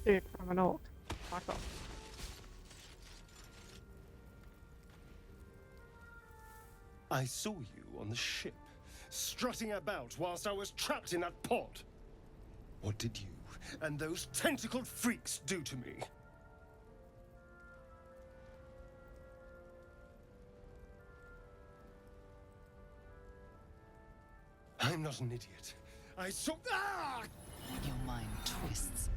Dude, I'm an orc. Fuck off. I saw you on the ship, strutting about whilst I was trapped in that pod. What did you and those tentacled freaks do to me? I'm not an idiot. I saw... Ah! Your mind twists.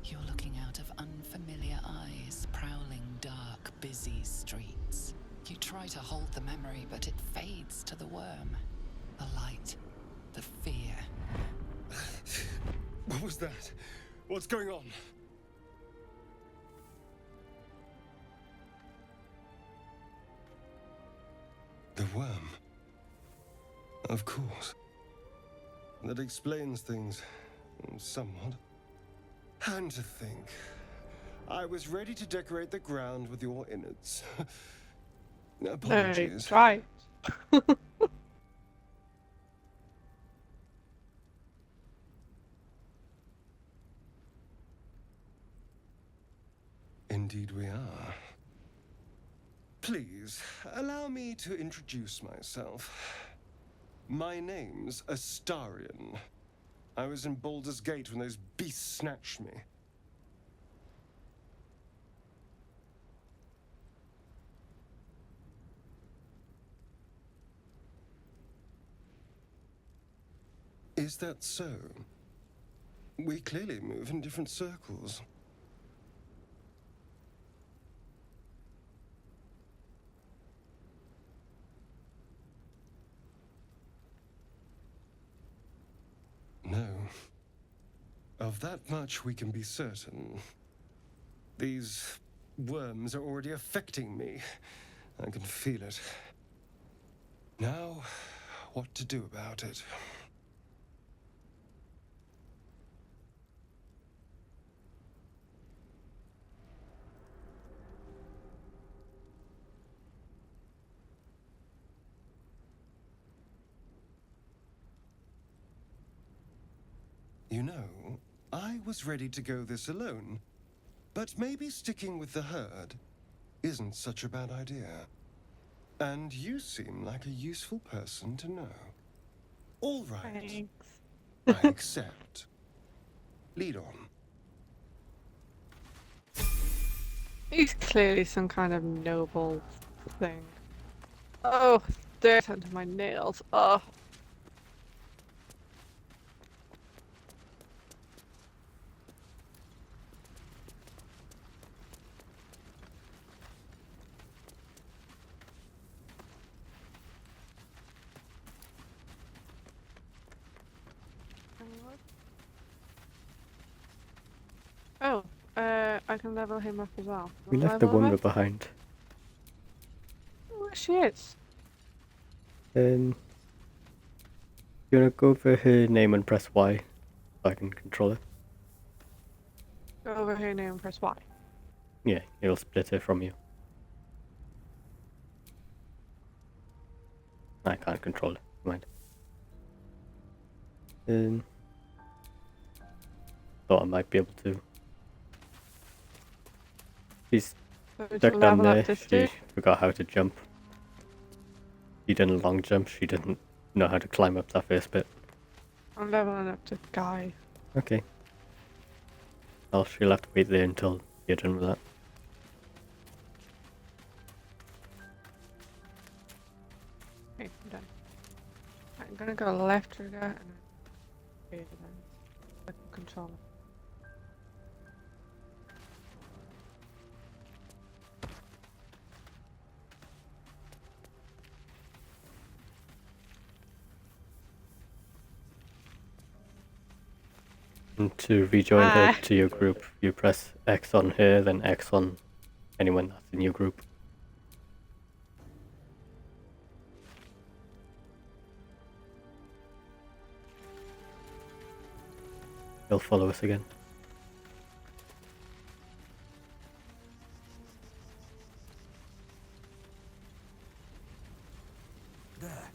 You're looking out of unfamiliar eyes, prowling dark, busy streets. You try to hold the memory, but it fades to the worm. The light, the fear. What was that? What's going on? The worm. Of course. That explains things somewhat. And to think, I was ready to decorate the ground with your innards. Apologies. Try. Indeed we are. Please, allow me to introduce myself. My name's Astarion. I was in Baldur's Gate when those beasts snatched me. Is that so? We clearly move in different circles. No. Of that much we can be certain. These worms are already affecting me. I can feel it. Now, what to do about it? You know, I was ready to go this alone, but maybe sticking with the herd isn't such a bad idea. And you seem like a useful person to know. All right. Thanks. I accept. Lead on. He's clearly some kind of noble thing. Oh, dirt under my nails. Oh. Oh, I can level him up as well. We left the woman behind. Oh, there she is. You wanna go over her name and press Y so I can control it? Go over here now and press Y. Yeah, it'll split her from you. I can't control it. Mind. Thought I might be able to. She's So stuck to down level up there. this She dude. forgot how to jump. She did a long jump. She didn't know how to climb up that first bit. I'm leveling up to Guy. Okay. Well, she'll have to wait there until you're done with that. Okay, I'm done. I'm gonna go left trigger and then here then. I can control it. And to rejoin her Ah. to your group, you press X on her, then X on anyone that's in your group. He'll follow us again. There.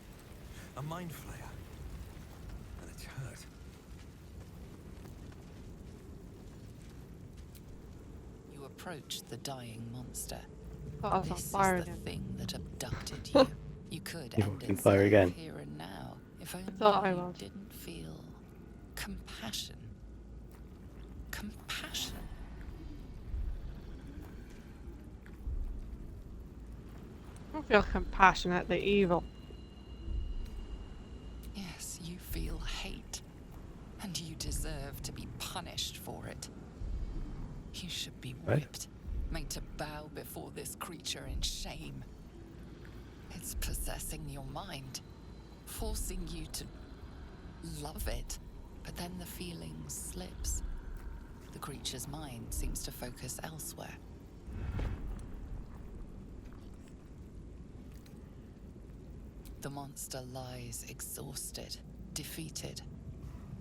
A mind flayer. And it's hurt. You approach the dying monster. Oh, it's on This fire is the again. thing that abducted you. You could You end can its fire life again. here and now, if only thought I you was. didn't feel compassion. Compassion. I feel compassionately evil. Yes, you feel hate, and you deserve to be punished for it. You should be Right. whipped, made to bow before this creature in shame. It's possessing your mind, forcing you to love it, but then the feeling slips. The creature's mind seems to focus elsewhere. The monster lies exhausted, defeated.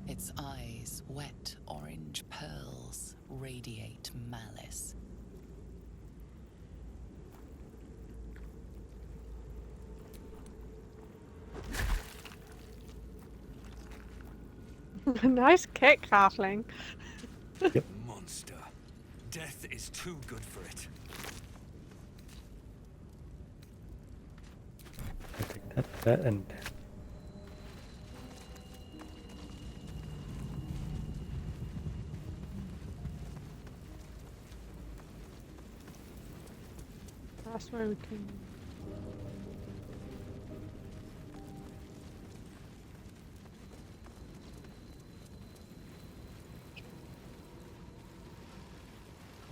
Its eyes, wet orange pearls, radiate malice. Nice kick, halfling. Monster. Death is too good for it. I take that, and That's where we can.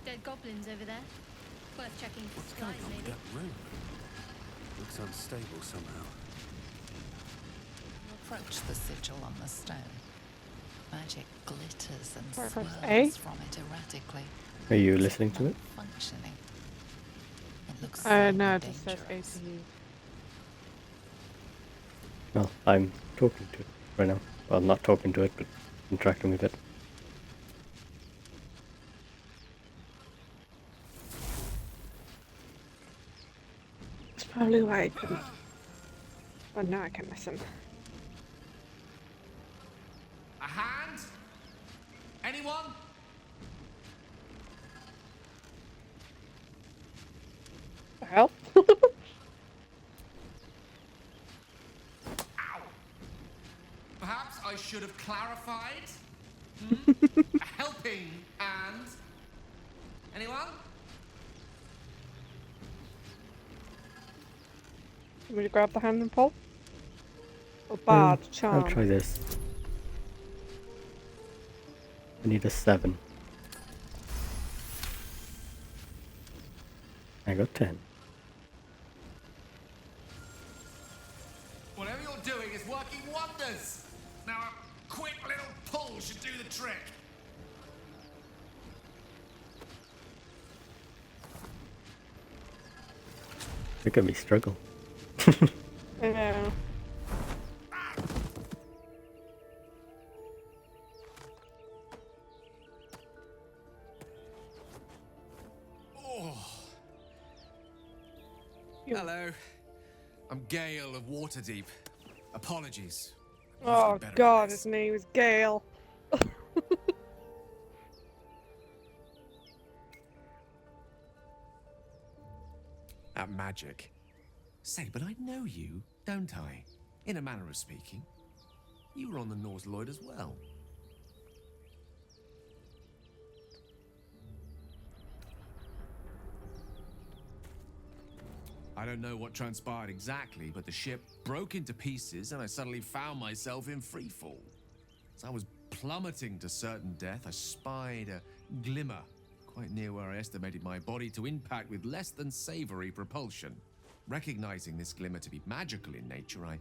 Dead goblins over there. Worth checking for What's going supplies, on with maybe. that room? Looks unstable somehow. You approach the sigil on the stone. Magic glitters and Press swirls A. from it erratically. are you As if listening to it? malfunctioning. It looks No, slightly it just says A dangerous. to you. Well, I'm talking to it right now. Well, I'm not talking to it, but interacting with it. That's probably why I couldn't. But now I can listen. A hand? Anyone? The hell? Perhaps I should have clarified? A helping hand? Anyone? Want me to grab the hand and pull? Or bard, charm? I'll try this. I need a 7. I got 10. Whatever you're doing is working wonders. Now a quick little pull should do the trick. Look at me struggle. Yeah. Oh. You- Hello. I'm Gale of Waterdeep. Apologies. Oh Usually better at god, this. his name is Gale. At magic. Say, but I know you, don't I? In a manner of speaking. You were on the Norse Lloyd as well. I don't know what transpired exactly, but the ship broke into pieces and I suddenly found myself in freefall. As I was plummeting to certain death, I spied a glimmer quite near where I estimated my body to impact with less than savory propulsion. Recognizing this glimmer to be magical in nature, I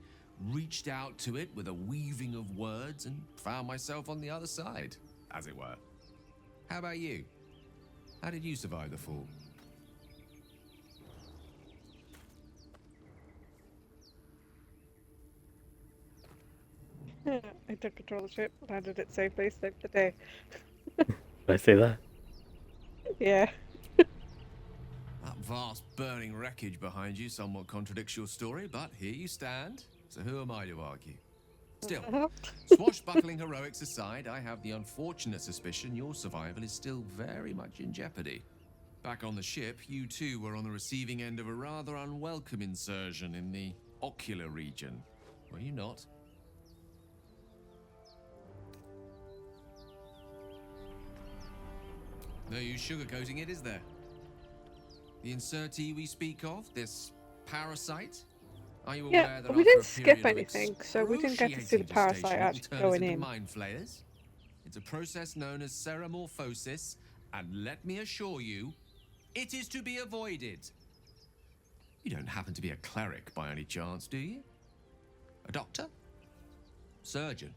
reached out to it with a weaving of words and found myself on the other side. as it were. How about you? How did you survive the fall? I took control of the ship, landed it safely, saved the day. Did I say that? Yeah. That vast burning wreckage behind you somewhat contradicts your story, but here you stand. So who am I to argue? Still, swashbuckling heroics aside, I have the unfortunate suspicion your survival is still very much in jeopardy. Back on the ship, you too were on the receiving end of a rather unwelcome insertion in the ocular region, were you not? No use sugarcoating it, is there? The insertee we speak of, this parasite? Are you aware that we after didn't a skip period of anything, so we didn't get to see the excruciating parasite gestation, it will actually turn us going into in. mind flayers? It's a process known as ceramorphosis, and let me assure you, it is to be avoided. You don't happen to be a cleric by any chance, do you? A doctor? Surgeon?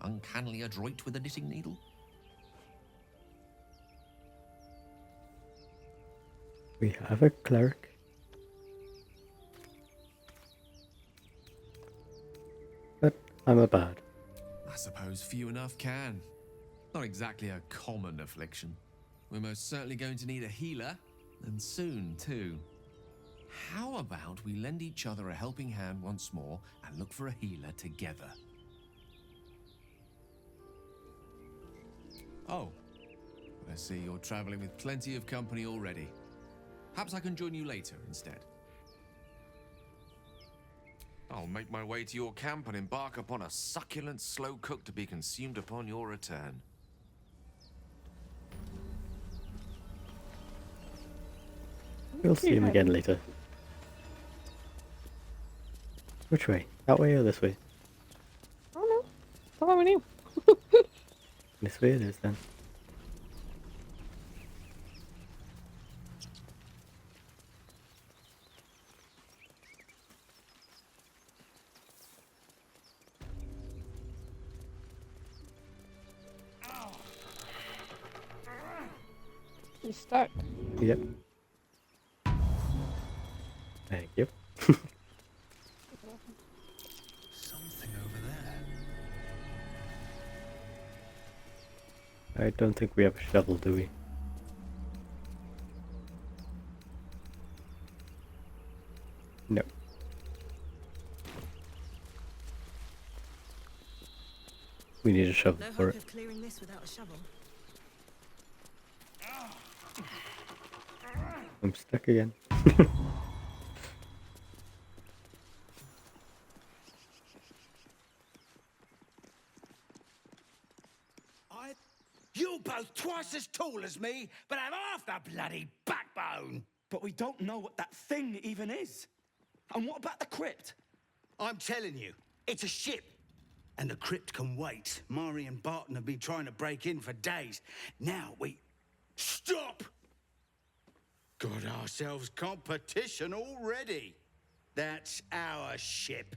Uncannily adroit with a knitting needle? We have a cleric. But I'm a bard. I suppose few enough can. Not exactly a common affliction. We're most certainly going to need a healer, and soon too. How about we lend each other a helping hand once more and look for a healer together? Oh, I see you're traveling with plenty of company already. Perhaps I can join you later instead. I'll make my way to your camp and embark upon a succulent slow cook to be consumed upon your return. We'll see him again later. Which way? That way or this way? Oh no. Follow me. This way it is then. You stuck. Yep. Thank you. Something over there. I don't think we have a shovel, do we? No. We need a shovel No for hope it. of clearing this without a shovel. I'm stuck again. You're both twice as tall as me, but have half the bloody backbone. But we don't know what that thing even is. And what about the crypt? I'm telling you, it's a ship. And the crypt can wait. Mari and Barton have been trying to break in for days. Now we... Stop! Got ourselves competition already. That's our ship.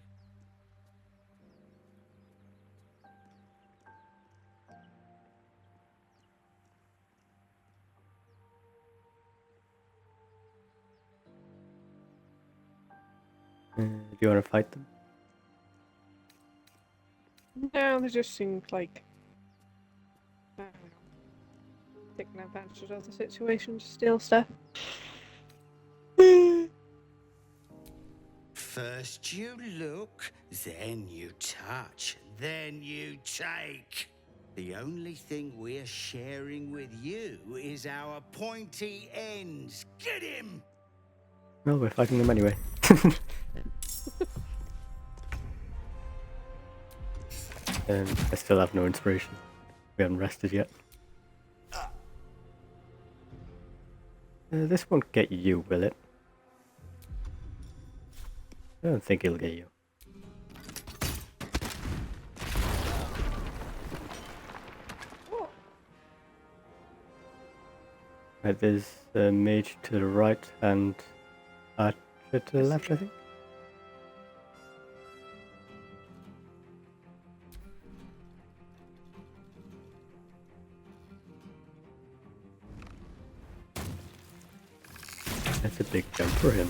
Do you want to fight them? No, they just seemed like, I don't know, taking advantage of the situation to steal stuff. First you look, then you touch, then you take. The only thing we're sharing with you is our pointy ends. Get him! Well, we're fighting them anyway. I still have no inspiration. We haven't rested yet. This won't get you, will it? I don't think it'll get you. Right, there's a mage to the right and archer to the left, I think. That's a big jump for him.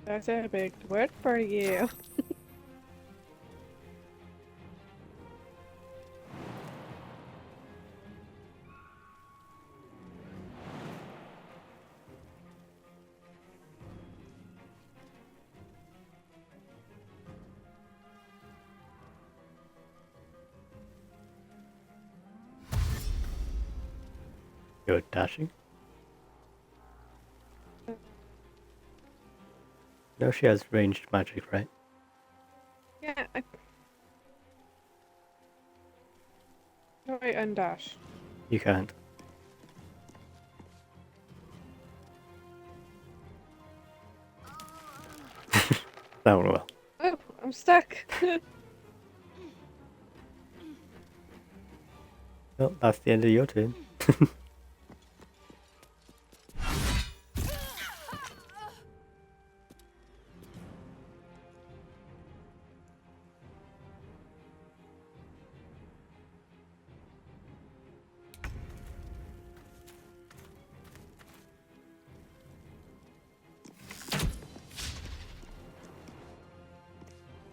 That's a big word for you. You're dashing? No, she has ranged magic, right? Yeah. Try and dash. You can't. That one will. Oh, I'm stuck. Well, that's the end of your turn.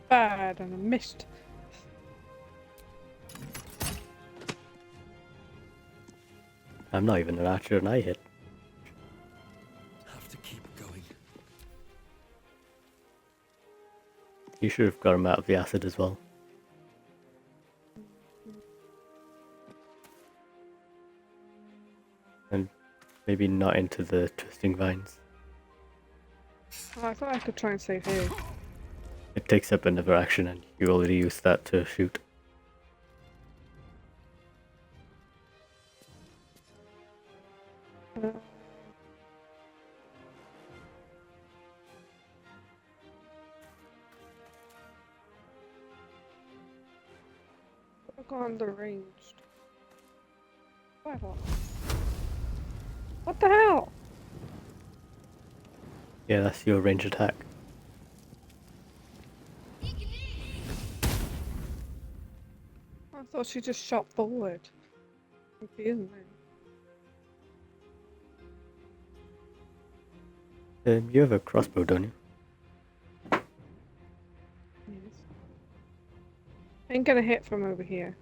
Bad, and I missed. I'm not even an archer and I hit. Have to keep going. You should have got him out of the acid as well. And maybe not into the twisting vines. Oh, I thought I could try and save here. It takes up another action and you already used that to shoot. Look on the ranged. What the hell? Yeah, that's your range attack. I thought she just shot forward. Confusing me. You have a crossbow, don't you? Yes. Ain't gonna hit from over here.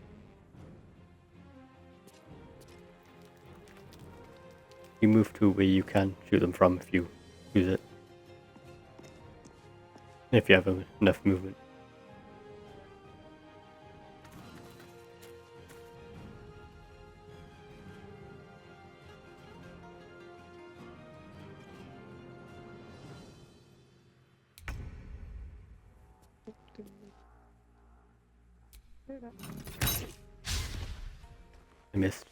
You move to where you can shoot them from if you use it. If you have enough movement. I missed.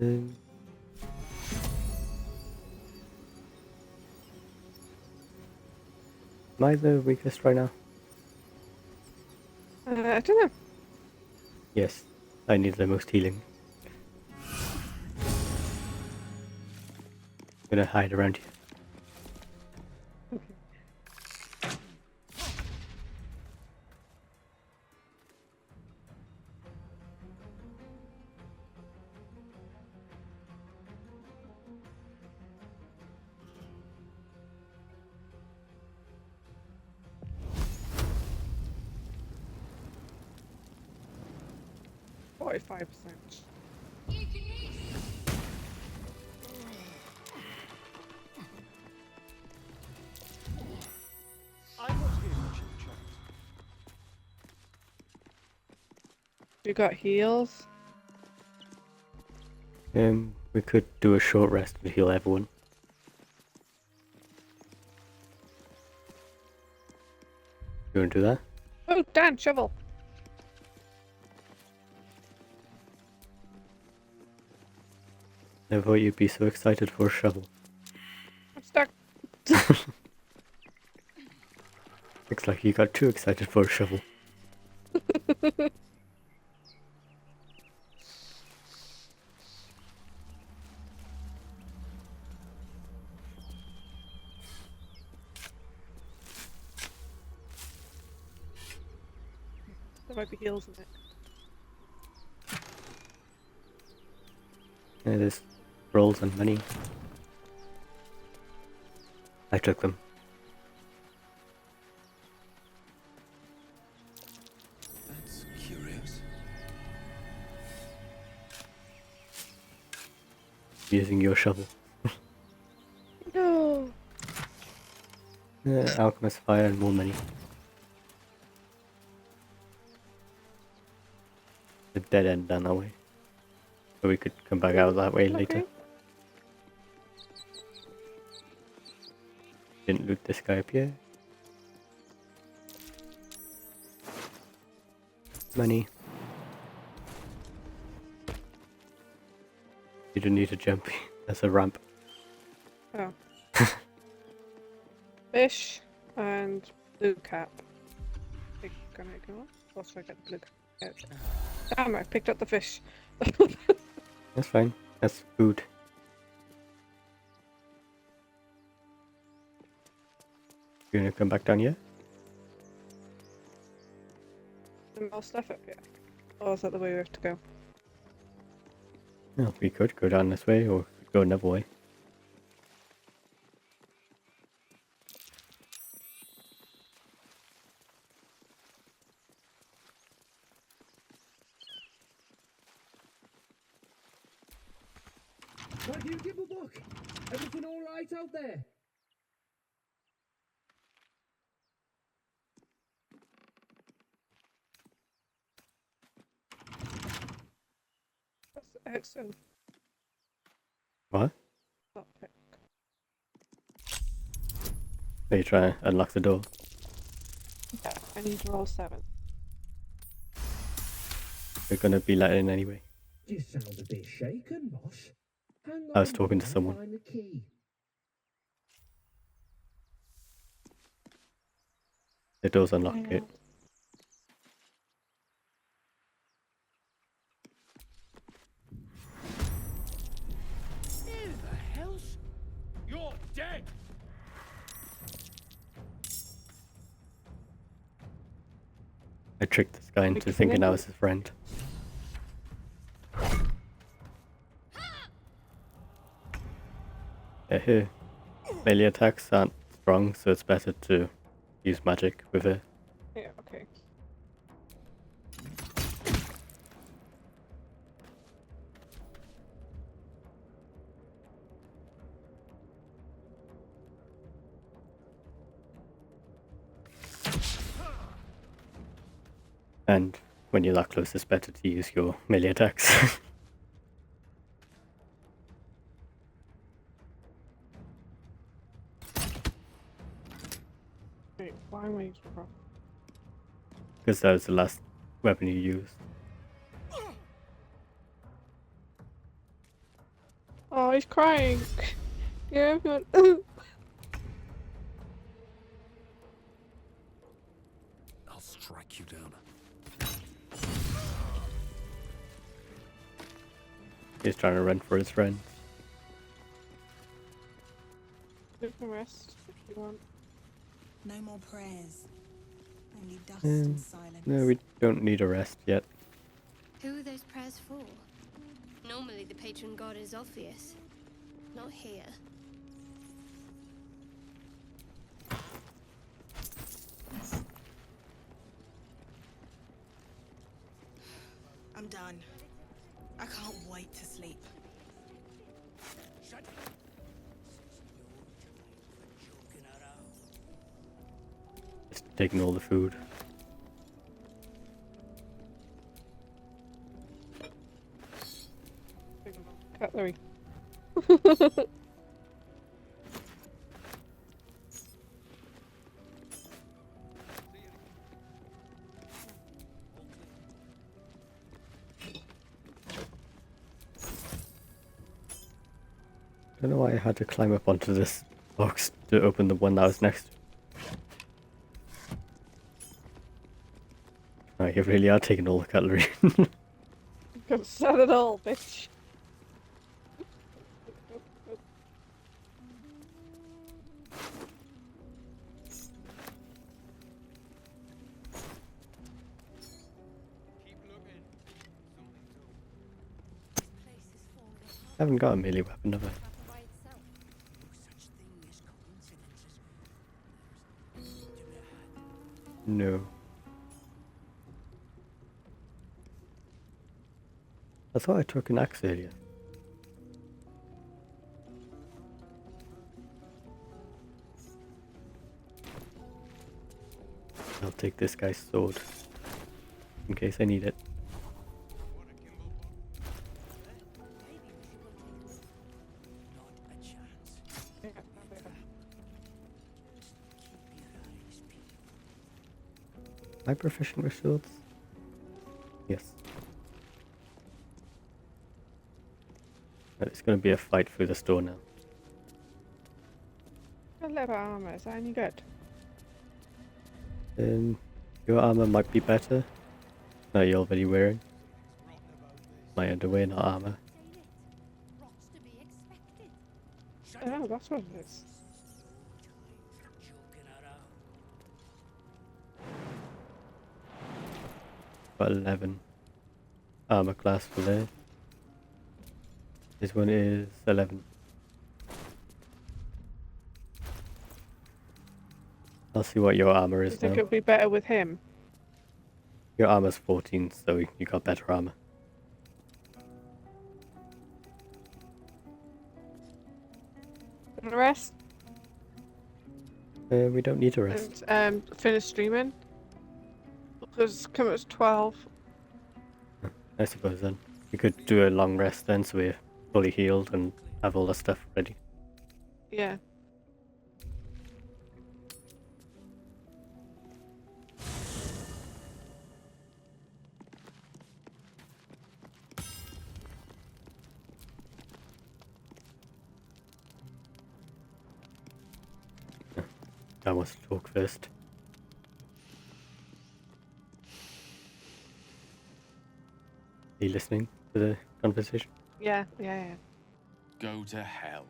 Am I the weakest right now? I don't know. Yes, I need the most healing. I'm gonna hide around you. Okay. 45%. I'm not here for chit chat. You got heals? We could do a short rest and heal everyone. You wanna do that? Oh, Dan, shovel! Never thought you'd be so excited for a shovel. I'm stuck. Looks like you got too excited for a shovel. There might be heals in it. There's rolls and money. I took them. That's curious. Using your shovel. No. Alchemist fire and more money. The dead end down that way. So we could come back out that way later. Didn't loot this guy up here. Money. You don't need to jump. That's a ramp. Oh. Fish and blue cap. Can I go on? Or should I get the blue cap? Damn, I picked up the fish. That's fine. That's food. You gonna come back down here? There's more stuff up here. Or is that the way we have to go? No, we could go down this way or go another way. Why do you give a look? Everything all right out there? Excellent. What? Okay. Are you trying to unlock the door? Yeah, I need to roll 7. We're gonna be let in anyway. You sound a bit shaken, boss. Hang I was on talking to while I someone. find the key. The door's unlocked. Yeah. It. Who the hell's... You're dead! I tricked this guy into thinking I was his friend. Yeah, here. Melee attacks aren't strong, so it's better to use magic with her. Yeah, okay. And when you're that close, it's better to use your melee attacks. Wait, why am I using rock? Because that was the last weapon you used. Oh, he's crying. Yeah, everyone. I'll strike you down. He's trying to run for his friends. You can rest if you want. No more prayers. Only dust and silence. No, we don't need a rest yet. Who are those prayers for? Normally the patron god is obvious. Not here. I'm done. I can't wait to sleep. Just taking all the food. Cutlery. I don't know why I had to climb up onto this box to open the one that was next to. Oh, you really are taking all the cutlery. Gotta sell it all, bitch. I haven't got a melee weapon, have I? No. I thought I took an axe earlier. I'll take this guy's sword in case I need it. Am I proficient with swords? Yes. But it's going to be a fight through the store now. A leather armor, is that any good? Your armor might be better. No, you're already wearing. My underwear, not armor. Oh, that's what it is. Got 11 armor class for there. This one is 11. I'll see what your armor You is think now. it'll be better with him? Your armor's 14, so you got better armor. And the rest? We don't need a rest. And finish streaming? Because come it's 12. I suppose then. We could do a long rest then, so we're fully healed and have all the stuff ready. Yeah. I wants to talk first. Are you listening to the conversation? Yeah. Go to hell.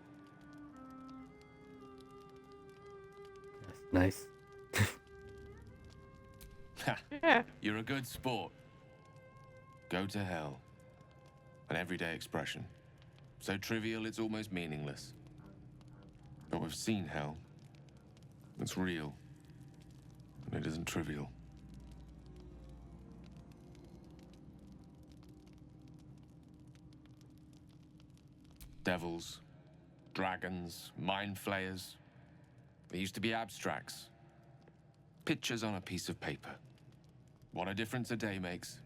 That's nice. Ha! Yeah. You're a good sport. Go to hell. An everyday expression. So trivial it's almost meaningless. But we've seen hell. It's real. And it isn't trivial. Devils, dragons, mind flayers. They used to be abstracts. Pictures on a piece of paper. What a difference a day makes.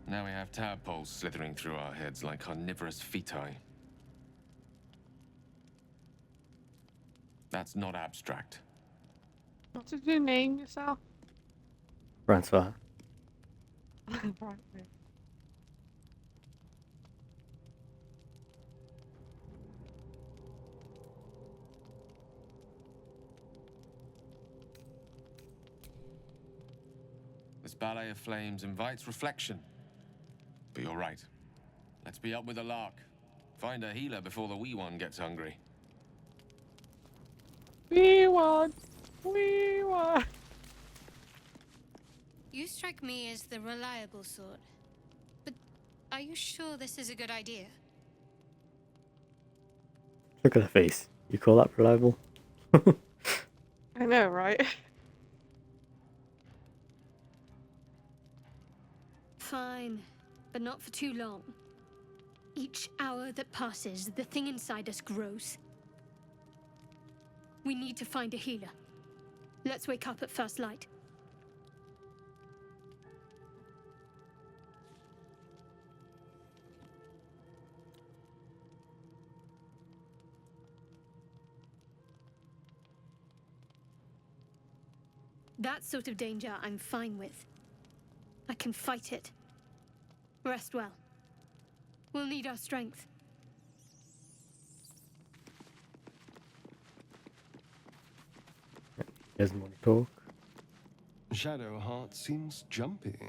Now we have tadpoles slithering through our heads like carnivorous feti. That's not abstract. What did you name yourself? Francois. Right. This ballet of flames invites reflection. But you're right. Let's be up with the lark. Find a healer before the wee one gets hungry. We won! You strike me as the reliable sort. But are you sure this is a good idea? Look at her face. You call that reliable? I know, right? Fine, but not for too long. Each hour that passes, the thing inside us grows. We need to find a healer. Let's wake up at first light. That sort of danger I'm fine with. I can fight it. Rest well. We'll need our strength. Doesn't want to talk. Shadowheart seems jumpy.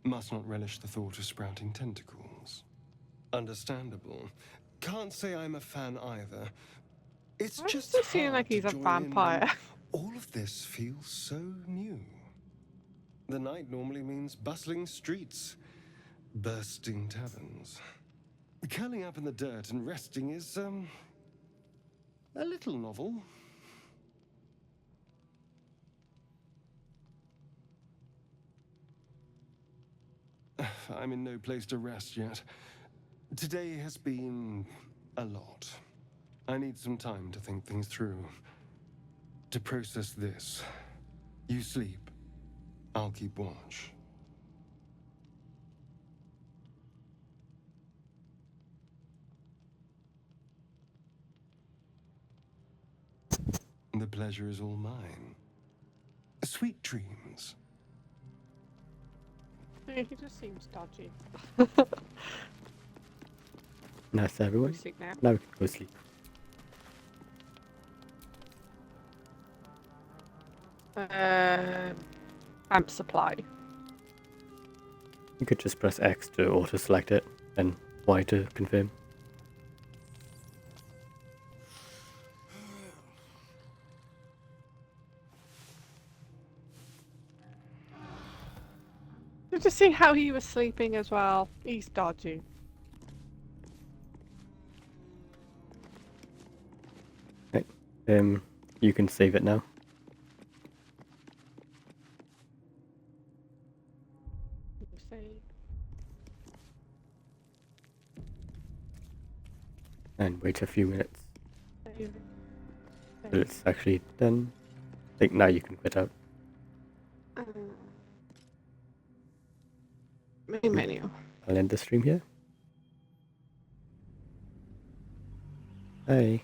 Must not relish the thought of sprouting tentacles. Understandable. Can't say I'm a fan either. It's Why does just it seem hard like he's to a join in vampire? when all of this feels so new. The night normally means bustling streets, bursting taverns. Curling up in the dirt and resting is, a little novel. I'm in no place to rest yet. Today has been a lot. I need some time to think things through. To process this. You sleep. I'll keep watch. The pleasure is all mine. Sweet dreams. Yeah, he just seems dodgy. Nice, everyone. We sleep now. Now we can go sleep. Amp supply. You could just press X to auto-select it, and Y to confirm. Did you see how he was sleeping as well? He's dodgy. Right. You can save it now. And wait a few minutes till it's actually done. I think now you can quit out. Main menu. I'll end the stream here. Bye.